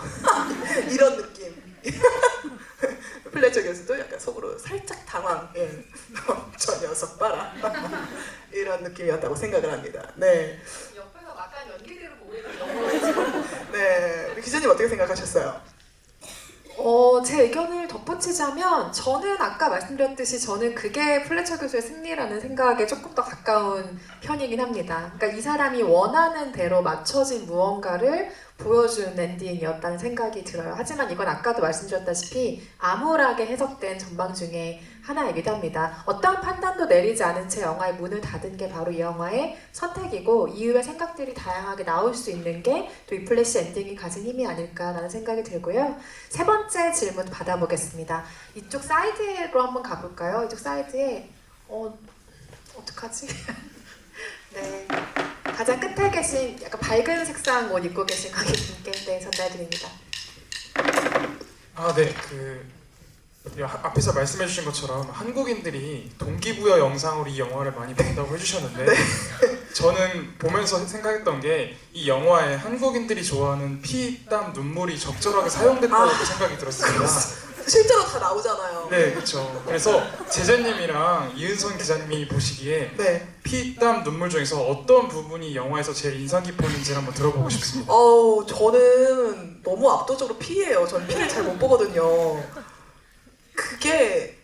이런 느낌. 플래처 교수도 약간 속으로 살짝 당황. 저 녀석 봐라. 이런 느낌이었다고 생각을 합니다. 네. 옆에서 약간 연기대로 보고 있는 영화였죠. 네. 우리 기자님 어떻게 생각하셨어요? 제 의견을 덧붙이자면 저는 아까 말씀드렸듯이 저는 그게 플래처 교수의 승리라는 생각에 조금 더 가까운 편이긴 합니다. 그러니까 이 사람이 원하는 대로 맞춰진 무언가를 보여준 엔딩이었다는 생각이 들어요. 하지만 이건 아까도 말씀드렸다시피 암울하게 해석된 전방 중에 하나이기도 합니다. 어떤 판단도 내리지 않은 채 영화의 문을 닫은 게 바로 이 영화의 선택이고 이후의 생각들이 다양하게 나올 수 있는 게 또 이 플래시 엔딩이 가진 힘이 아닐까라는 생각이 들고요. 세 번째 질문 받아보겠습니다. 이쪽 사이드로 한번 가볼까요? 이쪽 사이드에 어떡하지? 네, 가장 끝에 계신 약간 밝은 색상 옷 입고 계신 관객분께 전달드립니다. 네, 앞에서 말씀해주신 것처럼 한국인들이 동기부여 영상으로 이 영화를 많이 본다고 해주셨는데 저는 보면서 생각했던 게 이 영화에 한국인들이 좋아하는 피, 땀, 눈물이 적절하게 사용됐다고 생각이 들었습니다. 실제로 다 나오잖아요. 네, 그렇죠. 그래서 제재님이랑 이은선 기자님이 보시기에 네. 피, 땀, 눈물 중에서 어떤 부분이 영화에서 제일 인상 깊었는지 한번 들어보고 싶습니다. 저는 너무 압도적으로 피예요. 저는 피를 잘 못 보거든요. 그게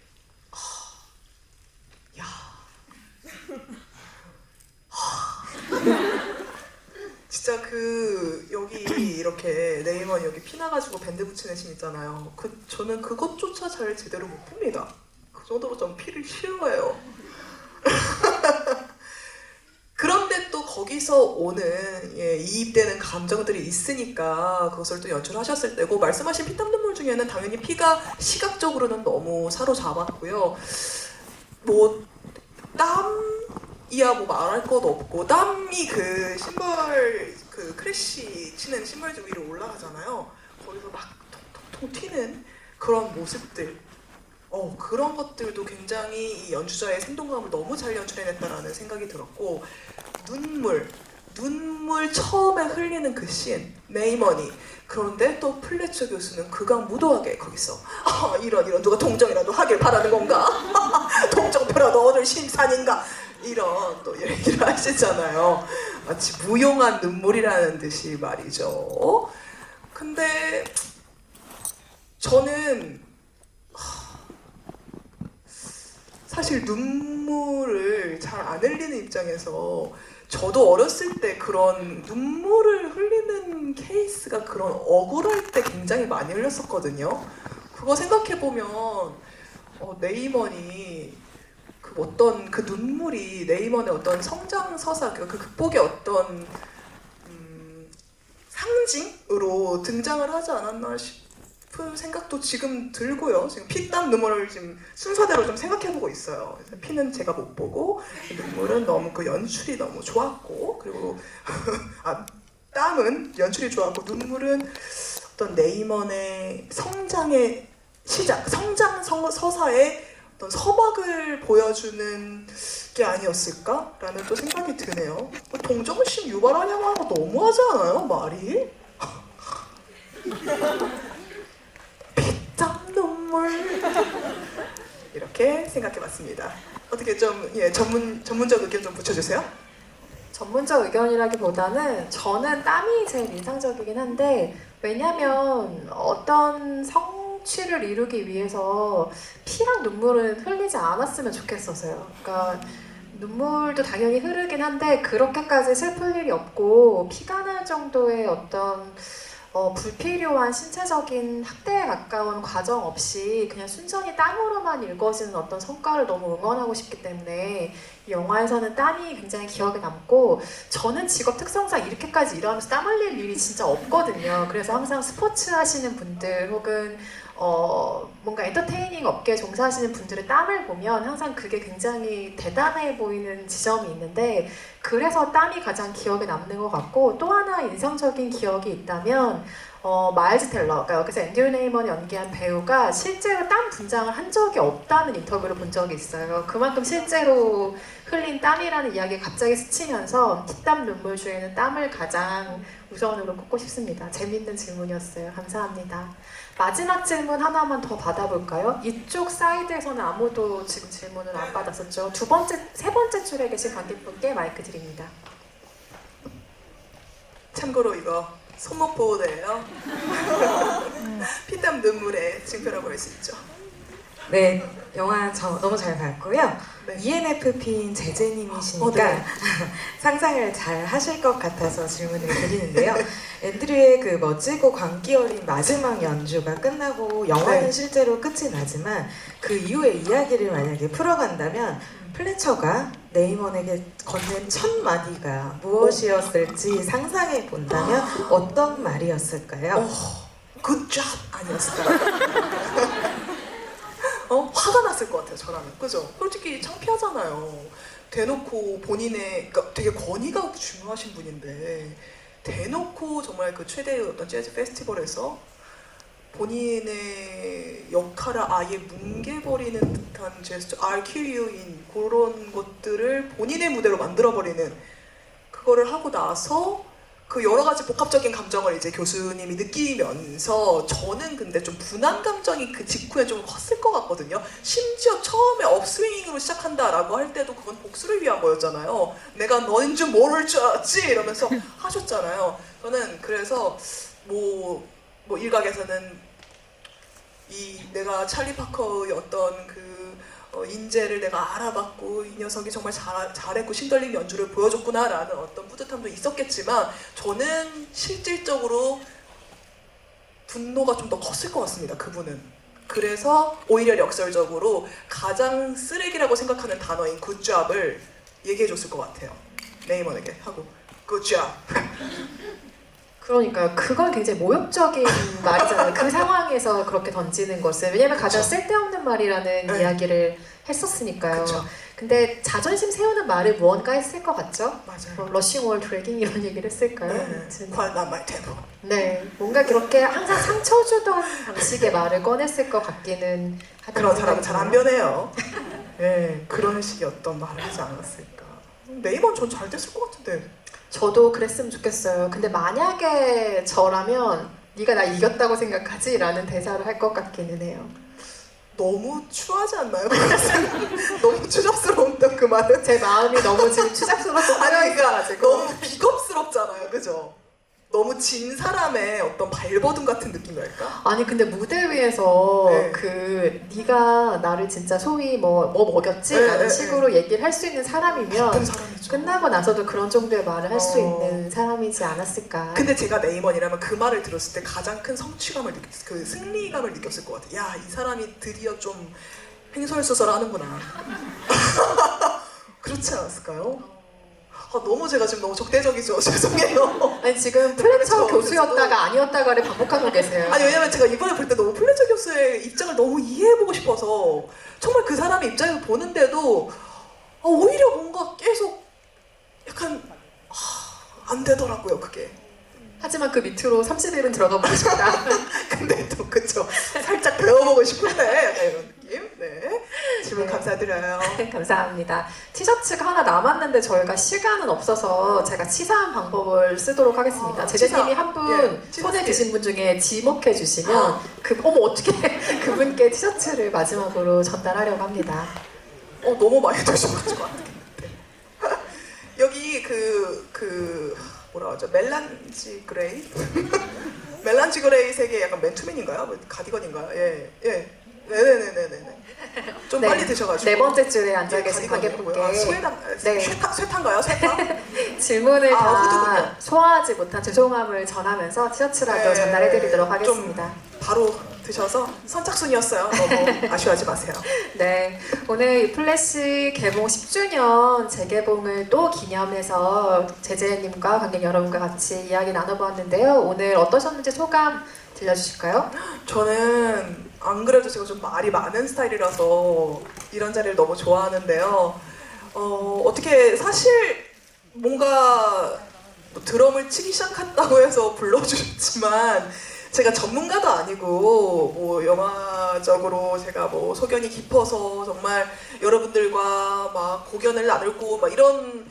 진짜 여기 이렇게 레이먼 여기 피 나가지고 밴드 붙이는 씬 있잖아요. 저는 그것조차 잘 제대로 못 봅니다. 그 정도로 전 피를 싫어해요. 그런데 또 거기서 오는 이입되는 감정들이 있으니까 그것을 또 연출하셨을 때고 말씀하신 피땀 눈물 중에는 당연히 피가 시각적으로는 너무 사로잡았고요. 뭐 땀이야 뭐 말할 것도 없고 땀이 그 심벌 그 크래쉬 치는 심벌 위로 올라가잖아요. 거기서 막 통통통 튀는 그런 모습들. 그런 것들도 굉장히 이 연주자의 생동감을 너무 잘 연출해냈다라는 생각이 들었고 눈물 처음에 흘리는 그 씬, 레이먼이 그런데 또 플래처 교수는 극악무도하게 거기서 이런 누가 동정이라도 하길 바라는 건가? 동정표라도 얻을 심산인가? 이런 또 얘기를 하시잖아요. 마치 무용한 눈물이라는 듯이 말이죠. 근데 저는 사실 눈물을 잘 안 흘리는 입장에서 저도 어렸을 때 그런 눈물을 흘리는 케이스가 그런 억울할 때 굉장히 많이 흘렸었거든요. 그거 생각해보면 네이먼이 그 어떤 그 눈물이 네이먼의 어떤 성장 서사, 그 극복의 어떤 상징으로 등장을 하지 않았나 싶은 생각도 지금 들고요. 지금 피땀 눈물을 지금 순서대로 좀 생각해보고 있어요. 그래서 피는 제가 못 보고 눈물은 너무 그 연출이 너무 좋았고, 그리고 땀은 연출이 좋았고, 눈물은 어떤 네이먼의 성장의 시작, 성장 서사의 어떤 서막을 보여주는 게 아니었을까라는 또 생각이 드네요. 동정심 유발하냐고 하는 거 너무하지 않아요? 말이? 피땀 눈물 이렇게 생각해봤습니다. 어떻게 좀 전문적 의견 좀 붙여주세요. 전문적 의견이라기보다는 저는 땀이 제일 인상적이긴 한데, 왜냐면 어떤 성취를 이루기 위해서 피랑 눈물은 흘리지 않았으면 좋겠어서요. 그러니까 눈물도 당연히 흐르긴 한데 그렇게까지 슬플 일이 없고 피가 날 정도의 어떤 불필요한 신체적인 학대에 가까운 과정 없이 그냥 순전히 땀으로만 읽어지는 어떤 성과를 너무 응원하고 싶기 때문에 이 영화에서는 땀이 굉장히 기억에 남고, 저는 직업 특성상 이렇게까지 일하면서 땀 흘릴 일이 진짜 없거든요. 그래서 항상 스포츠 하시는 분들 혹은 뭔가 엔터테이닝 업계에 종사하시는 분들의 땀을 보면 항상 그게 굉장히 대단해 보이는 지점이 있는데, 그래서 땀이 가장 기억에 남는 것 같고, 또 하나 인상적인 기억이 있다면 마일즈 텔러, 그러니까 여기서 앤드류 네이먼이 연기한 배우가 실제로 땀 분장을 한 적이 없다는 인터뷰를 본 적이 있어요. 그만큼 실제로 흘린 땀이라는 이야기가 갑자기 스치면서 피땀 눈물 중에는 땀을 가장 우선으로 꼽고 싶습니다. 재밌는 질문이었어요. 감사합니다. 마지막 질문 하나만 더 받아볼까요? 이쪽 사이드에서는 아무도 지금 질문을 안 받았었죠. 세 번째 줄에 계신 관객분께 마이크 드립니다. 참고로 이거 손목 보호대예요. 피땀 눈물의 징표라고 할 수 있죠. 네, 영화 너무 잘 봤고요. 네. ENFP인 제제님이시니까 네. 상상을 잘 하실 것 같아서 질문을 드리는데요. 앤드류의 그 멋지고 광기 어린 마지막 연주가 끝나고 영화는 네. 실제로 끝이 나지만 그 이후의 이야기를 만약에 풀어간다면 플래처가 네이먼에게 건넨 첫 마디가 무엇이었을지 상상해 본다면 어떤 말이었을까요? 굿 잡 아니었을까요? 화가 났을 것 같아요, 저라면. 그죠? 솔직히 창피하잖아요. 대놓고 본인의, 그러니까 되게 권위가 중요하신 분인데, 대놓고 정말 그 최대의 어떤 재즈 페스티벌에서 본인의 역할을 아예 뭉개버리는 듯한 제스처, I'll kill you인 그런 것들을 본인의 무대로 만들어버리는, 그거를 하고 나서 그 여러 가지 복합적인 감정을 이제 교수님이 느끼면서, 저는 근데 좀 분한 감정이 그 직후에 좀 컸을 것 같거든요. 심지어 처음에 업스윙으로 시작한다라고 할 때도 그건 복수를 위한 거였잖아요. 내가 너인 줄 모를 줄 알았지 이러면서 하셨잖아요. 저는 그래서 뭐 일각에서는 내가 찰리 파커의 어떤 그 인재를 내가 알아봤고 이 녀석이 정말 잘했고 신덜림 연주를 보여줬구나라는 어떤 뿌듯함도 있었겠지만, 저는 실질적으로 분노가 좀 더 컸을 것 같습니다, 그분은. 그래서 오히려 역설적으로 가장 쓰레기라고 생각하는 단어인 굿잡을 얘기해줬을 것 같아요. 네이먼에게 하고 굿잡. 그러니까요. 그건 굉장히 모욕적인 말이잖아요. 그 상황에서 그렇게 던지는 것은. 왜냐면 가장 쓸데없는 말이라는 네. 이야기를 했었으니까요. 그쵸. 근데 자존심 세우는 말을 무언가 했을 것 같죠? 맞아요. 러싱 월 드래깅 이런 얘기를 했을까요? 네. 아무튼. Quite not my tempo. 네, 뭔가 그렇게 항상 상처 주던 방식의 말을 꺼냈을 것 같기는 하다는 그런 사람은 생각이 잘 안 들어요. 변해요. 네, 그런 식의 어떤 말을 하지 않았을까. 네이버는 전 잘 됐을 것 같은데. 저도 그랬으면 좋겠어요. 근데 만약에 저라면 네가 나 이겼다고 생각하지? 라는 대사를 할 것 같기는 해요. 너무 추하지 않나요? 너무 추잡스러운데 그 말은? 제 마음이 너무 지금 추잡스럽고 아니 그러니까 가지고 너무 비겁스럽잖아요, 그죠? 너무 진 사람의 어떤 발버둥 같은 느낌이랄까? 아니 근데 무대 위에서 네. 그 네가 나를 진짜 소위 뭐 먹였지? 네, 라는 네, 식으로 얘기를 할 수 있는 사람이면 같은 사람이죠. 끝나고 나서도 그런 정도의 말을 할 수 어. 있는 사람이지 않았을까. 근데 제가 네이먼이라면 그 말을 들었을 때 가장 큰 성취감을 느꼈, 그 승리감을 느꼈을 것 같아요. 야, 이 사람이 드디어 좀 횡설수설하는구나. 그렇지 않았을까요? 아, 너무 제가 지금 너무 적대적이죠. 죄송해요. 아니 지금 플래처 그렇죠. 교수였다가 아니었다가를 반복하고 계세요. 아니 왜냐면 제가 이번에 볼 때 너무 플래처 교수의 입장을 너무 이해해보고 싶어서 정말 그 사람의 입장을 보는데도 오히려 뭔가 계속 약간 안 되더라고요, 그게. 하지만 그 밑으로 30일은 들어가 보고 싶다. 근데 또 그쵸, 살짝 배워보고 싶은데 약간 이런 느낌. 네, 질문 네. 감사드려요. 감사합니다. 티셔츠가 하나 남았는데 저희가 시간은 없어서 제가 치사한 방법을 쓰도록 하겠습니다. 제재님이 치사. 한 분 예, 치사 손에 스킬. 드신 분 중에 지목해 주시면 어머 어떻게 그분께 티셔츠를 마지막으로 전달하려고 합니다. 너무 많이 드셔가지고 안 되겠는데. 여기 뭐라 하죠? 멜란지 그레이? 멜란지 그레이 색의 약간 맨투맨인가요? 뭐 가디건인가요? 예. 네네네네네. 좀 네, 빨리 드셔가지고. 네 번째 줄에 앉아 예, 계신 가디건이고요. 관객분께 네. 쇠탄가요? 쇠탄? 질문을 다 후드군요. 소화하지 못한 죄송함을 전하면서 티셔츠라도 네, 전달해드리도록 좀 하겠습니다. 바로 드셔서 선착순이었어요. 너무 아쉬워하지 마세요. 네, 오늘 이 플래시 개봉 10주년 재개봉을 또 기념해서 제재님과 관객 여러분과 같이 이야기 나눠보았는데요. 오늘 어떠셨는지 소감 들려주실까요? 저는 안 그래도 제가 좀 말이 많은 스타일이라서 이런 자리를 너무 좋아하는데요. 어떻게 사실 뭔가 뭐 드럼을 치기 시작한다고 해서 불러주셨지만 제가 전문가도 아니고 뭐 영화적으로 제가 뭐 소견이 깊어서 정말 여러분들과 막 고견을 나누고 막 이런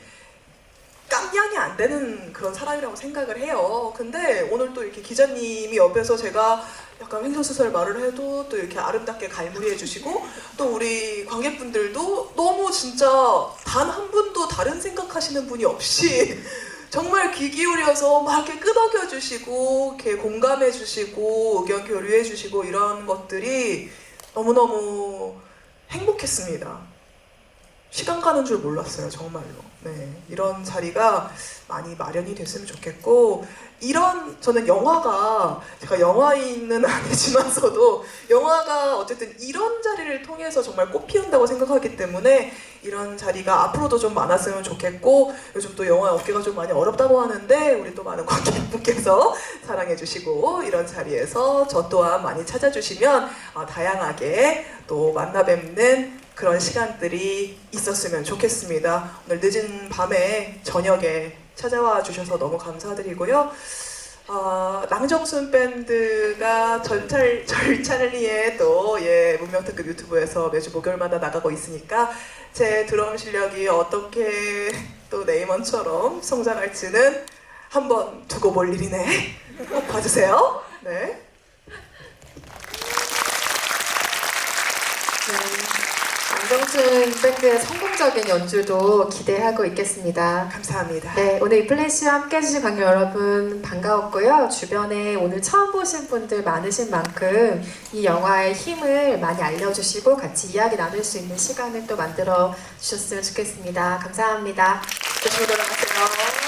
깜냥이 안 되는 그런 사람이라고 생각을 해요. 근데 오늘 또 이렇게 기자님이 옆에서 제가 약간 횡설수설 말을 해도 또 이렇게 아름답게 갈무리해 주시고 또 우리 관객분들도 너무 진짜 단 한 분도 다른 생각하시는 분이 없이 정말 귀 기울여서 막 이렇게 끄덕여 주시고 이렇게 공감해 주시고 의견 교류해 주시고 이런 것들이 너무너무 행복했습니다. 시간 가는 줄 몰랐어요, 정말로. 네, 이런 자리가 많이 마련이 됐으면 좋겠고, 저는 영화가, 제가 영화인은 아니지만서도, 영화가 어쨌든 이런 자리를 통해서 정말 꽃피운다고 생각하기 때문에, 이런 자리가 앞으로도 좀 많았으면 좋겠고, 요즘 또 영화 업계가 좀 많이 어렵다고 하는데, 우리 또 많은 관객분께서 사랑해주시고, 이런 자리에서 저 또한 많이 찾아주시면, 다양하게 또 만나 뵙는 그런 시간들이 있었으면 좋겠습니다. 오늘 늦은 밤에 저녁에 찾아와 주셔서 너무 감사드리고요. 낭정순 밴드가 절찰리에 또 문명특급 유튜브에서 매주 목요일마다 나가고 있으니까 제 드럼 실력이 어떻게 또 네이먼처럼 성장할지는 한번 두고 볼 일이네. 꼭 봐주세요. 네. 안정순 밴드의 성공적인 연주도 기대하고 있겠습니다. 감사합니다. 네, 오늘 이 플래시와 함께 해주신 관객 여러분 반가웠고요. 주변에 오늘 처음 보신 분들 많으신 만큼 이 영화의 힘을 많이 알려주시고 같이 이야기 나눌 수 있는 시간을 또 만들어 주셨으면 좋겠습니다. 감사합니다. 조심히 돌아가세요.